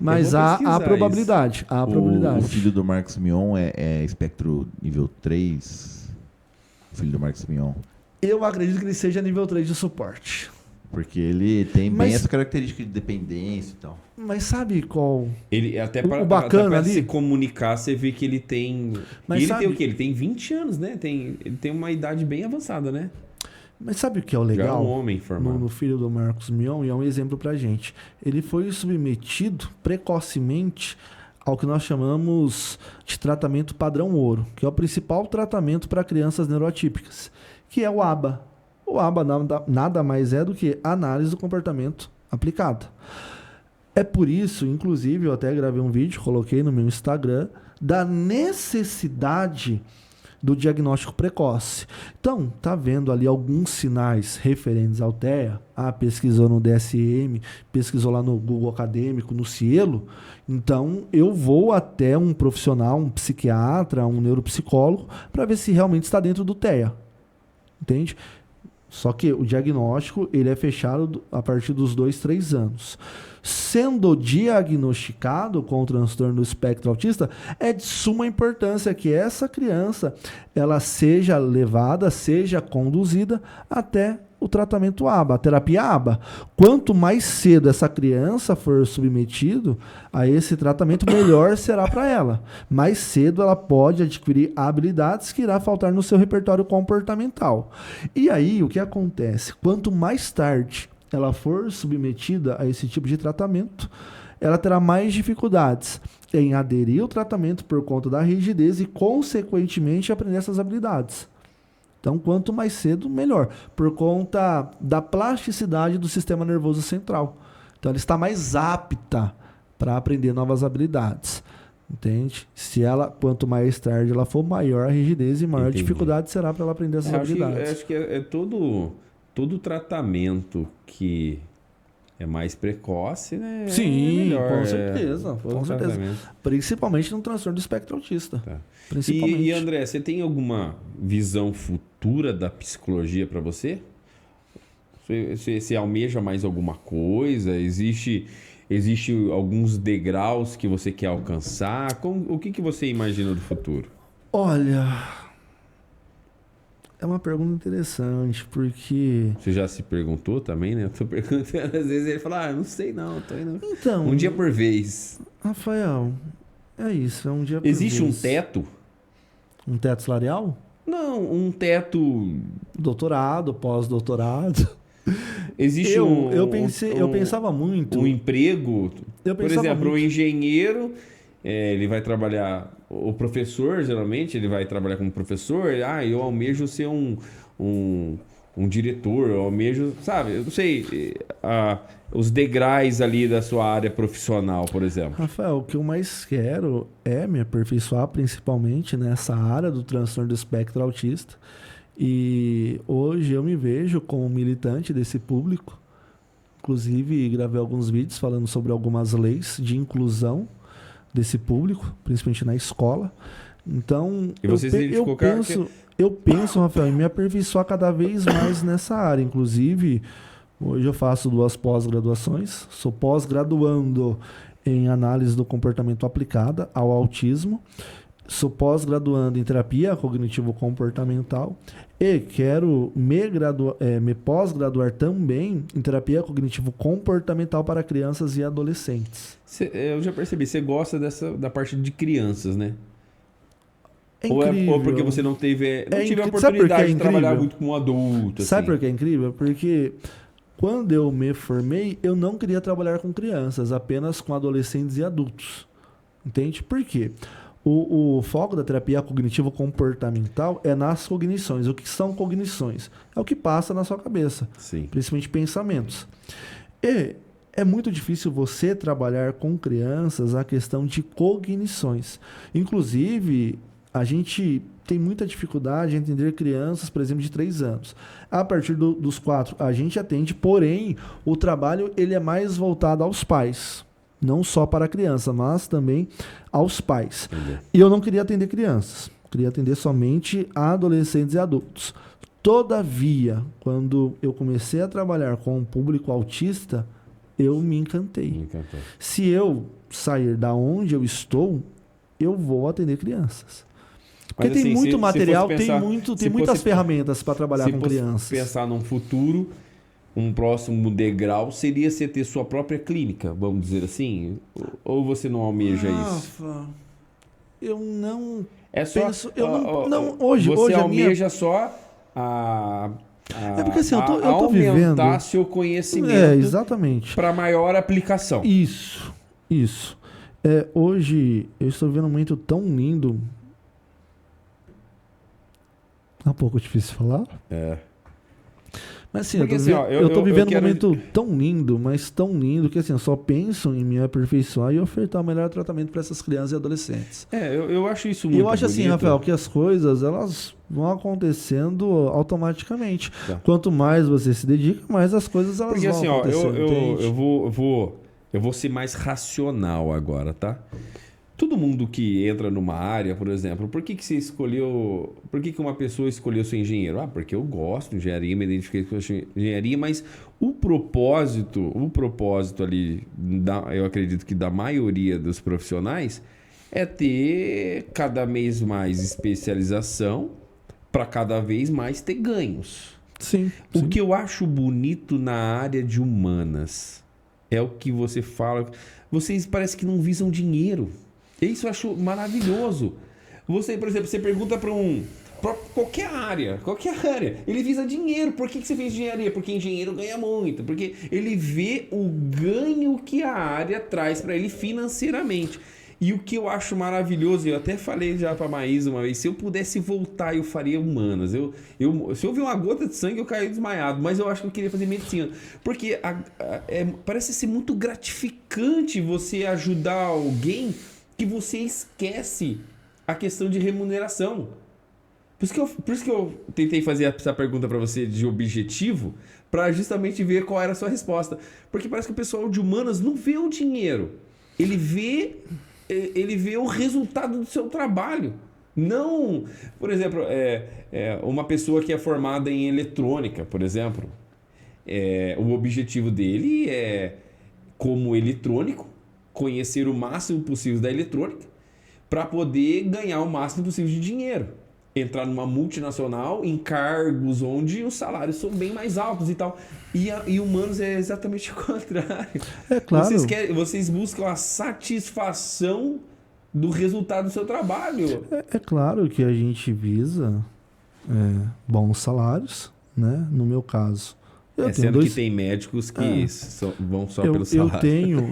Mas vou há pesquisar a probabilidade. Há a O probabilidade. filho do Marcos Mion é espectro nível 3? O filho do Marcos Mion. Eu acredito que ele seja nível 3 de suporte. Porque ele tem bem Mas- essa característica de dependência e tal. Mas sabe qual? Ele até O para bacana ali- se comunicar, você vê que ele tem. Mas E ele sabe- tem o quê? Ele tem 20 anos, né? Ele tem uma idade bem avançada, né? Mas sabe o que é o Já é legal? um homem formado. No filho do Marcos Mion, e é um exemplo pra gente. Ele foi submetido precocemente ao que nós chamamos de tratamento padrão ouro, que é o principal tratamento para crianças neuroatípicas, que é o ABA. O ABA nada mais é do que análise do comportamento aplicada. É por isso, inclusive, eu até gravei um vídeo, coloquei no meu Instagram, da necessidade do diagnóstico precoce. Então, tá vendo ali alguns sinais referentes ao TEA? Pesquisou no DSM, pesquisou lá no Google Acadêmico, no Cielo. Então, eu vou até um profissional, um psiquiatra, um neuropsicólogo, para ver se realmente está dentro do TEA. Entende? Só que o diagnóstico ele é fechado a partir dos 2, 3 anos. Sendo diagnosticado com o transtorno do espectro autista, é de suma importância que essa criança ela seja levada, seja conduzida até o tratamento ABA, a terapia ABA. Quanto mais cedo essa criança for submetido a esse tratamento, melhor será para ela. Mais cedo ela pode adquirir habilidades que irá faltar no seu repertório comportamental. E aí, o que acontece? Quanto mais tarde ela for submetida a esse tipo de tratamento, ela terá mais dificuldades em aderir ao tratamento por conta da rigidez e, consequentemente, aprender essas habilidades. Então, quanto mais cedo, melhor, por conta da plasticidade do sistema nervoso central. Então, ela está mais apta para aprender novas habilidades. Entende? Quanto mais tarde ela for, maior a rigidez e maior a Entendi. dificuldade será para ela aprender essas habilidades. Acho que é todo tratamento que é mais precoce, né? Sim, é melhor, com certeza. todo Com certeza. tratamento. Principalmente no transtorno do espectro autista. Tá. Principalmente. E André, você tem alguma visão futura da psicologia para você? Você almeja mais alguma coisa? Existe alguns degraus que você quer alcançar? O que você imagina do futuro? Olha, é uma pergunta interessante, porque... Você já se perguntou também, né? Eu tô perguntando, às vezes ele fala, não sei não, tô indo... Então, Um dia por vez. Rafael, é isso, é um dia por Existe um vez. teto? Um teto salarial? Não, um teto... Doutorado, pós-doutorado. Existe Eu pensava muito. um emprego. Eu Por pensava exemplo, o muito. engenheiro, ele vai trabalhar. O professor, geralmente, ele vai trabalhar como professor. Eu almejo ser um diretor, eu almejo, sabe? Eu não sei. Os degraus ali da sua área profissional, por exemplo. Rafael, o que eu mais quero é me aperfeiçoar, principalmente nessa área do transtorno do espectro autista. E hoje eu me vejo como militante desse público. Inclusive, gravei alguns vídeos falando sobre algumas leis de inclusão desse público, principalmente na escola. Então, E você se identificou com eu penso, Rafael, em me aperfeiçoar cada vez mais nessa área. Inclusive, hoje eu faço 2 pós-graduações. Sou pós-graduando em análise do comportamento aplicada ao autismo. Sou pós-graduando em terapia cognitivo-comportamental e quero me pós-graduar também em terapia cognitivo-comportamental para crianças e adolescentes. Eu já percebi, você gosta da parte de crianças, né? É Ou incrível. porque você não tive a Sabe por que é oportunidade de trabalhar incrível? muito com um adulto. Sabe assim. por que é incrível? Porque quando eu me formei, eu não queria trabalhar com crianças, apenas com adolescentes e adultos. Entende? Por quê? O foco da terapia cognitivo-comportamental é nas cognições. O que são cognições? É o que passa na sua cabeça, Sim. principalmente pensamentos. E é muito difícil você trabalhar com crianças a questão de cognições. Inclusive, a gente tem muita dificuldade em entender crianças, por exemplo, de 3 anos. A partir dos 4, a gente atende, porém, o trabalho ele é mais voltado aos pais. Não só para a criança, mas também aos pais. Entendi. E eu não queria atender crianças. Queria atender somente adolescentes e adultos. Todavia, quando eu comecei a trabalhar com um público autista, eu me encantei. Me encantou. Se eu sair da onde eu estou, eu vou atender crianças. Porque Mas, tem assim, muito se material, fosse pensar- tem se muitas fosse- ferramentas para trabalhar Se com fosse crianças. pensar num futuro, um próximo degrau seria você ter sua própria clínica, vamos dizer assim? Ou você não almeja isso? Rafa, eu não É só. penso- eu não- hoje Você a minha- almeja só a. É porque, assim, eu tô aumentar vivendo- seu conhecimento exatamente. para maior aplicação. Isso. Hoje eu estou vivendo um momento tão lindo. É um pouco difícil falar. É. Mas assim, Porque, eu tô, assim, ó, eu tô eu vivendo quero- um momento tão lindo, mas tão lindo, que assim, eu só penso em me aperfeiçoar e ofertar o melhor tratamento para essas crianças e adolescentes. Eu acho isso E muito eu acho assim, bonito. Rafael, que as coisas elas vão acontecendo automaticamente. Tá. Quanto mais você se dedica, mais as coisas elas Porque vão assim, ó, acontecendo. entende? eu vou ser mais racional agora, tá? Todo mundo que entra numa área, por exemplo, por que você escolheu... Por que uma pessoa escolheu ser engenheiro? Ah, porque eu gosto de engenharia, me identifiquei com engenharia, mas o propósito ali, eu acredito que da maioria dos profissionais, é ter cada vez mais especialização para cada vez mais ter ganhos. Sim. O que eu acho bonito na área de humanas é o que você fala. Vocês parece que não visam dinheiro. Isso eu acho maravilhoso. Você, por exemplo, você pergunta para qualquer área, ele visa dinheiro. Por que você fez engenharia? Porque engenheiro ganha muito. Porque ele vê o ganho que a área traz para ele financeiramente. E o que eu acho maravilhoso, eu até falei já pra Maísa uma vez, se eu pudesse voltar, eu faria humanas. Se eu ver uma gota de sangue, eu caio desmaiado. Mas eu acho que eu queria fazer medicina. Porque parece ser muito gratificante você ajudar alguém que você esquece a questão de remuneração. Por isso que eu tentei fazer essa pergunta pra você de objetivo, pra justamente ver qual era a sua resposta. Porque parece que o pessoal de humanas não vê o dinheiro. Ele vê o resultado do seu trabalho. Não, por exemplo, uma pessoa que é formada em eletrônica, por exemplo, o objetivo dele é, como eletrônico, conhecer o máximo possível da eletrônica para poder ganhar o máximo possível de dinheiro. Entrar numa multinacional em cargos onde os salários são bem mais altos e tal. E humanos é exatamente o contrário. É claro. Vocês buscam a satisfação do resultado do seu trabalho. É claro que a gente visa bons salários, né? No meu caso. Sendo que tem médicos que vão só pelo salário.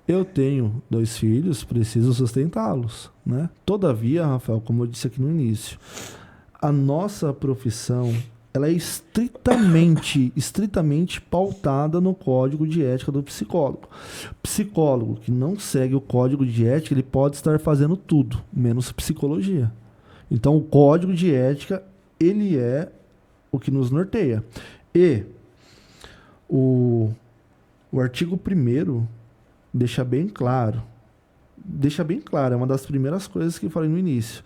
Eu tenho 2 filhos, preciso sustentá-los, né? Todavia, Rafael, como eu disse aqui no início, a nossa profissão ela é estritamente pautada no código de ética do psicólogo. Psicólogo que não segue o código de ética, ele pode estar fazendo tudo, menos psicologia. Então, o código de ética, ele é o que nos norteia. E o artigo 1º deixa bem claro, é uma das primeiras coisas que eu falei no início,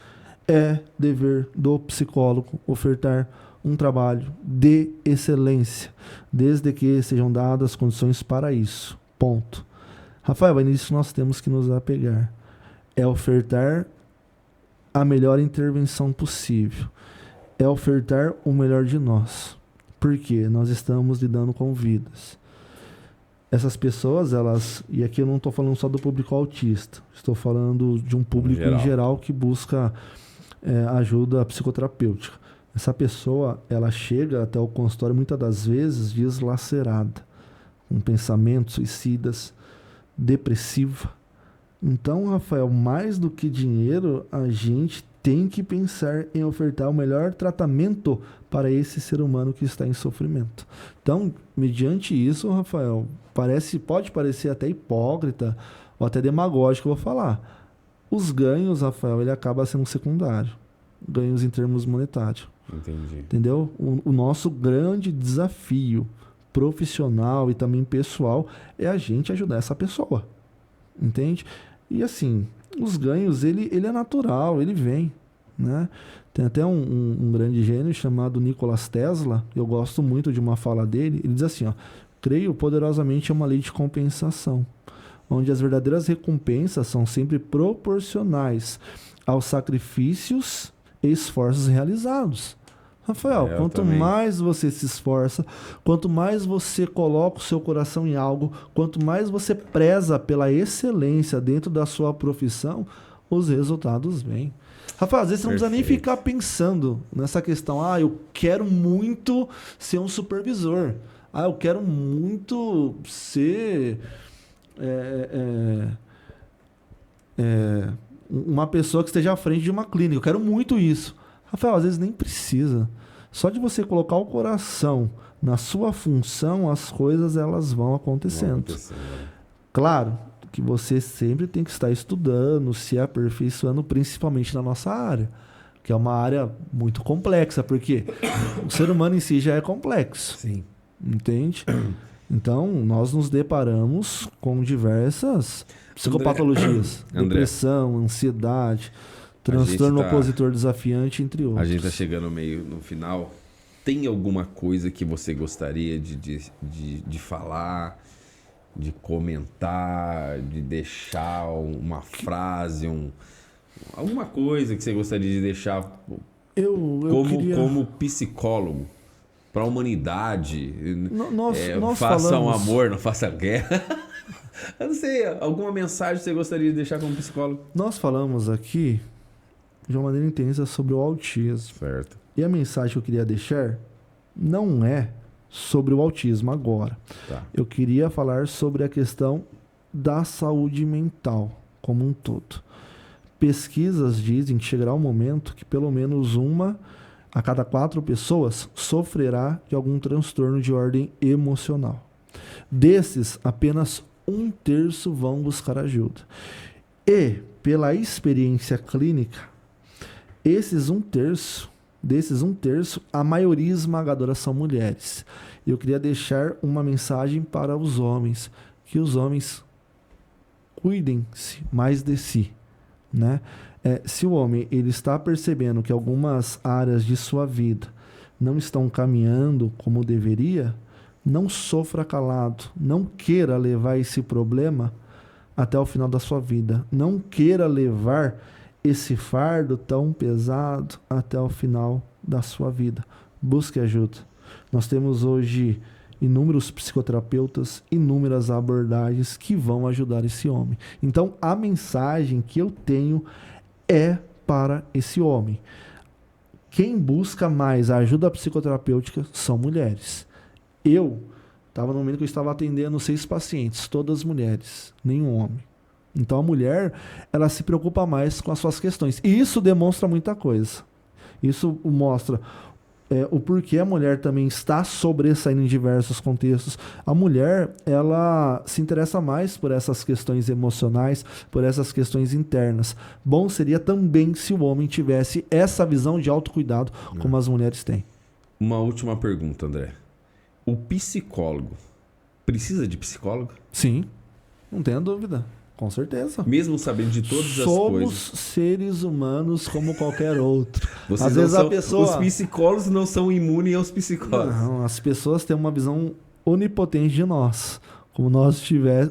é dever do psicólogo ofertar um trabalho de excelência, desde que sejam dadas condições para isso. Ponto. Rafael, é nisso que nós temos que nos apegar. É ofertar a melhor intervenção possível. É ofertar o melhor de nós. Porque nós estamos lidando com vidas. Essas pessoas, e aqui eu não estou falando só do público autista, estou falando de um público em geral que busca ajuda psicoterapêutica. Essa pessoa, ela chega até o consultório muitas das vezes deslacerada, com pensamentos suicidas, depressiva, Então, Rafael, mais do que dinheiro, a gente tem que pensar em ofertar o melhor tratamento para esse ser humano que está em sofrimento. Então, mediante isso, Rafael, pode parecer até hipócrita ou até demagógico, eu vou falar. Os ganhos, Rafael, ele acaba sendo secundário. Ganhos em termos monetários. Entendi. Entendeu? O nosso grande desafio profissional e também pessoal é a gente ajudar essa pessoa. Entende? E assim, os ganhos, ele é natural, ele vem, né? Tem até um grande gênio chamado Nikola Tesla, eu gosto muito de uma fala dele, ele diz assim, ó, creio poderosamente em uma lei de compensação, onde as verdadeiras recompensas são sempre proporcionais aos sacrifícios e esforços realizados. Rafael, Eu quanto também. mais você se esforça, quanto mais você coloca o seu coração em algo, quanto mais você preza pela excelência dentro da sua profissão, os resultados vêm. Rafael, às vezes você não precisa nem Perfeito. ficar pensando nessa questão. Ah, eu quero muito ser um supervisor. Ah, eu quero muito ser uma pessoa que esteja à frente de uma clínica. Eu quero muito isso. Rafael, às vezes nem precisa. Só de você colocar o coração na sua função, as coisas elas vão acontecendo. Claro que você sempre tem que estar estudando, se aperfeiçoando, principalmente na nossa área, que é uma área muito complexa, porque o ser humano em si já é complexo. Sim. Entende? Então, nós nos deparamos com diversas psicopatologias, André. depressão, ansiedade, transtorno tá- opositor desafiante, entre A outros. gente tá chegando meio no final. Tem alguma coisa que você gostaria de falar, de comentar, de deixar uma frase, alguma coisa que você gostaria de deixar Eu queria... como psicólogo para a humanidade? Nós Faça um falamos... amor, não faça guerra. Eu não sei, alguma mensagem que você gostaria de deixar como psicólogo? Nós falamos aqui de uma maneira intensa sobre o autismo. Certo. E a mensagem que eu queria deixar não é sobre o autismo agora. Tá. Eu queria falar sobre a questão da saúde mental como um todo. Pesquisas dizem que chegará um momento que pelo menos 1 a cada 4 pessoas sofrerá de algum transtorno de ordem emocional. Desses, apenas 1/3 vão buscar ajuda. E, pela experiência clínica, desses 1/3, a maioria esmagadora são mulheres. Eu queria deixar uma mensagem para os homens, que os homens cuidem-se mais de si, né? Se o homem ele está percebendo que algumas áreas de sua vida não estão caminhando como deveria, não sofra calado, não queira levar esse problema até o final da sua vida, não queira levar esse fardo tão pesado até o final da sua vida. Busque ajuda. Nós temos hoje inúmeros psicoterapeutas, inúmeras abordagens que vão ajudar esse homem. Então, a mensagem que eu tenho é para esse homem. Quem busca mais a ajuda psicoterapêutica são mulheres. Eu estava no momento que eu estava atendendo 6 pacientes, todas mulheres, nenhum homem. Então a mulher, ela se preocupa mais com as suas questões. E isso demonstra muita coisa. Isso mostra o porquê a mulher também está sobressaindo em diversos contextos. A mulher, ela se interessa mais por essas questões emocionais, por essas questões internas. Bom seria também se o homem tivesse essa visão de autocuidado como as mulheres têm. Uma última pergunta, André. O psicólogo precisa de psicólogo? Sim, não tenha dúvida. Com certeza. Mesmo sabendo de todas as Somos coisas. seres humanos como qualquer outro. Vocês Às não vezes são- a pessoa... Os psicólogos não são imunes aos psicólogos. Não, as pessoas têm uma visão onipotente de nós.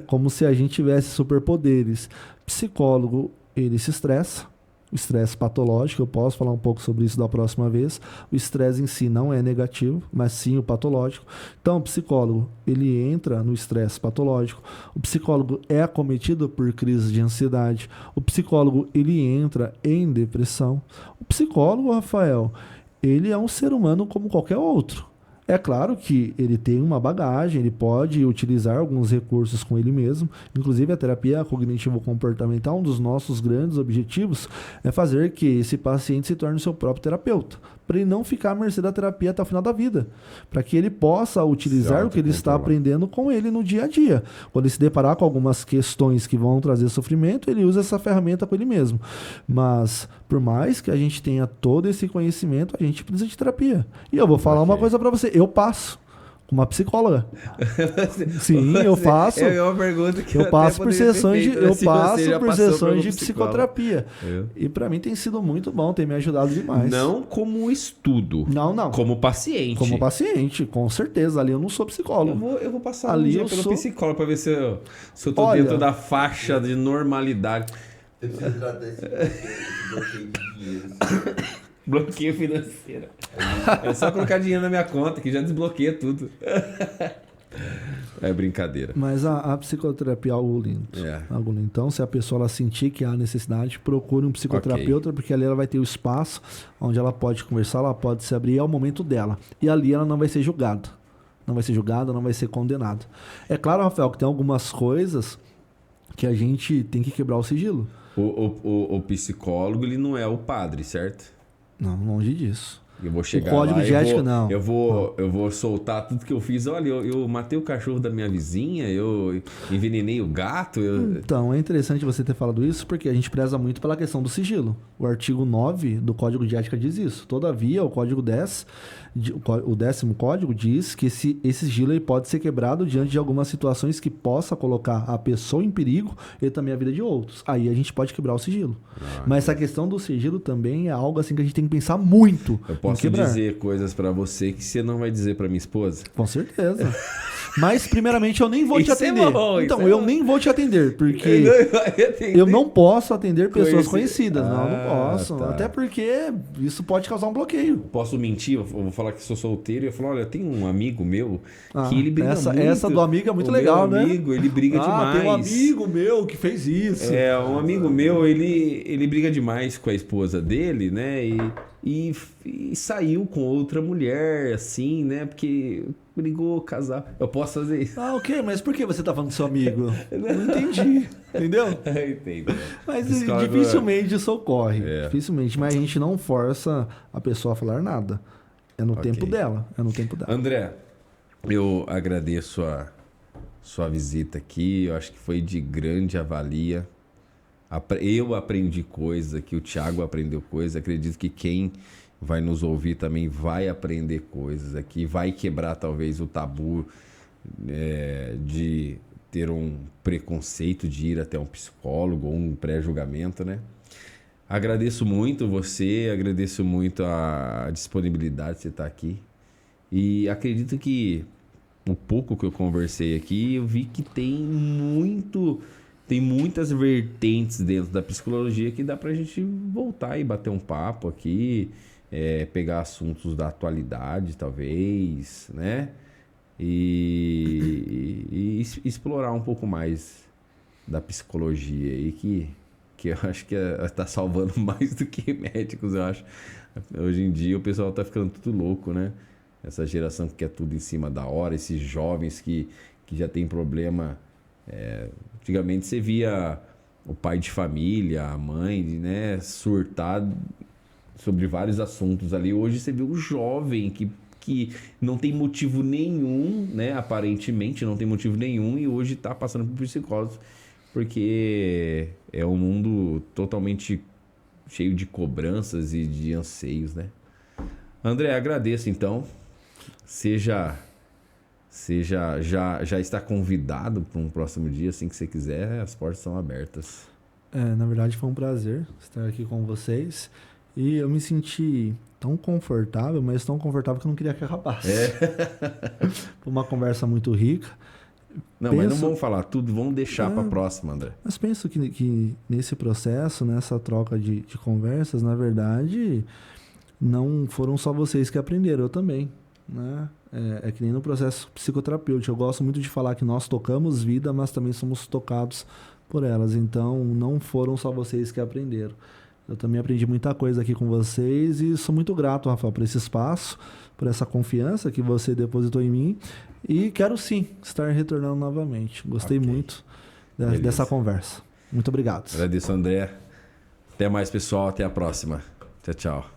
Como se a gente tivesse superpoderes. Psicólogo, ele se estressa. O estresse patológico, eu posso falar um pouco sobre isso da próxima vez. O estresse em si não é negativo, mas sim o patológico. Então, o psicólogo, ele entra no estresse patológico. O psicólogo é acometido por crise de ansiedade. O psicólogo, ele entra em depressão. O psicólogo, Rafael, ele é um ser humano como qualquer outro. É claro que ele tem uma bagagem, ele pode utilizar alguns recursos com ele mesmo. Inclusive, a terapia cognitivo-comportamental, um dos nossos grandes objetivos é fazer que esse paciente se torne o seu próprio terapeuta, para ele não ficar à mercê da terapia até o final da vida, para que ele possa utilizar o que ele está aprendendo com ele no dia a dia. Quando ele se deparar com algumas questões que vão trazer sofrimento, ele usa essa ferramenta com ele mesmo. Mas, por mais que a gente tenha todo esse conhecimento, a gente precisa de terapia. E eu vou falar uma coisa para você, eu passo com uma psicóloga. Sim, eu faço. É uma pergunta que eu passo por sessões de psicoterapia. psicoterapia. E para mim tem sido muito bom, tem me ajudado demais. Não como estudo. Não. Como paciente. Como paciente, com certeza. Ali eu não sou psicólogo. Eu vou passar ali um dia pelo psicólogo para ver se eu tô dentro da faixa de normalidade. Você precisa tratar esse bloqueio de dinheiro. Bloqueio financeiro. É só colocar dinheiro na minha conta que já desbloqueia tudo. É brincadeira. Mas a psicoterapia é algo lindo. Algo lindo. Então, se a pessoa ela sentir que há necessidade, procure um psicoterapeuta, porque ali ela vai ter o espaço onde ela pode conversar, ela pode se abrir, é o momento dela. E ali ela não vai ser julgada. Não vai ser julgada, não vai ser condenada. É claro, Rafael, que tem algumas coisas que a gente tem que quebrar o sigilo. O psicólogo, ele não é o padre, certo? Não, longe disso. Eu vou chegar o código lá, de ética, não. Eu vou soltar tudo que eu fiz. Olha, eu matei o cachorro da minha vizinha, eu envenenei o gato. Então, é interessante você ter falado isso, porque a gente preza muito pela questão do sigilo. O artigo 9 do Código de Ética diz isso. Todavia, o Código 10, o 10º Código diz que esse sigilo ele pode ser quebrado diante de algumas situações que possa colocar a pessoa em perigo e também a vida de outros. Aí a gente pode quebrar o sigilo. Mas essa questão do sigilo também é algo assim que a gente tem que pensar muito. Eu posso dizer coisas pra você que você não vai dizer pra minha esposa? Com certeza. Mas, primeiramente, eu nem vou te atender. Então, eu nem vou te atender, porque eu não posso atender pessoas conhecidas. Não posso. Tá. Até porque isso pode causar um bloqueio. Posso mentir? Eu vou falar que sou solteiro e eu falo, olha, tem um amigo meu que ele briga muito. Essa do amigo é muito legal, né? Amigo, ele briga demais. Tem um amigo meu que fez isso. Um amigo meu, ele briga demais com a esposa dele, né? E saiu com outra mulher, assim, né? Porque brigou, casar. Eu posso fazer isso. Ok, mas por que você tá falando do seu amigo? Não entendi. Entendeu? Entendi. Mas dificilmente isso ocorre. Dificilmente. Mas a gente não força a pessoa a falar nada. É no tempo dela. André, eu agradeço a sua visita aqui. Eu acho que foi de grande avalia. Eu aprendi coisa, que o Thiago aprendeu coisa. Acredito que quem vai nos ouvir também vai aprender coisas aqui, vai quebrar talvez o tabu de ter um preconceito de ir até um psicólogo ou um pré-julgamento, né? Agradeço muito você, agradeço muito a disponibilidade de você estar aqui. E acredito que o pouco que eu conversei aqui, eu vi que tem muitas vertentes dentro da psicologia que dá pra gente voltar e bater um papo aqui, pegar assuntos da atualidade, talvez, né? E explorar um pouco mais da psicologia aí, que eu acho que tá salvando mais do que médicos, eu acho. Hoje em dia o pessoal tá ficando tudo louco, né? Essa geração que quer tudo em cima da hora, esses jovens que já tem problema. Antigamente você via o pai de família, a mãe, né, surtar sobre vários assuntos ali. Hoje você vê o jovem que não tem motivo nenhum, né, aparentemente não tem motivo nenhum, e hoje está passando por psicólogos, porque é um mundo totalmente cheio de cobranças e de anseios, né? André, agradeço então. Já está convidado para um próximo dia, assim que você quiser, as portas são abertas. Na verdade foi um prazer estar aqui com vocês e eu me senti tão confortável, mas tão confortável que eu não queria que acabasse. Foi uma conversa muito rica. Mas não vamos falar tudo, vamos deixar para a próxima, André. Mas penso que nesse processo, nessa troca de conversas, na verdade, não foram só vocês que aprenderam, eu também, né? É que nem no processo psicoterapêutico. Eu gosto muito de falar que nós tocamos vida, mas também somos tocados por elas. Então, não foram só vocês que aprenderam. Eu também aprendi muita coisa aqui com vocês e sou muito grato, Rafael, por esse espaço, por essa confiança que você depositou em mim. E quero sim estar retornando novamente. Gostei muito dessa conversa. Muito obrigado. Agradeço, André. Até mais, pessoal. Até a próxima. Tchau, tchau.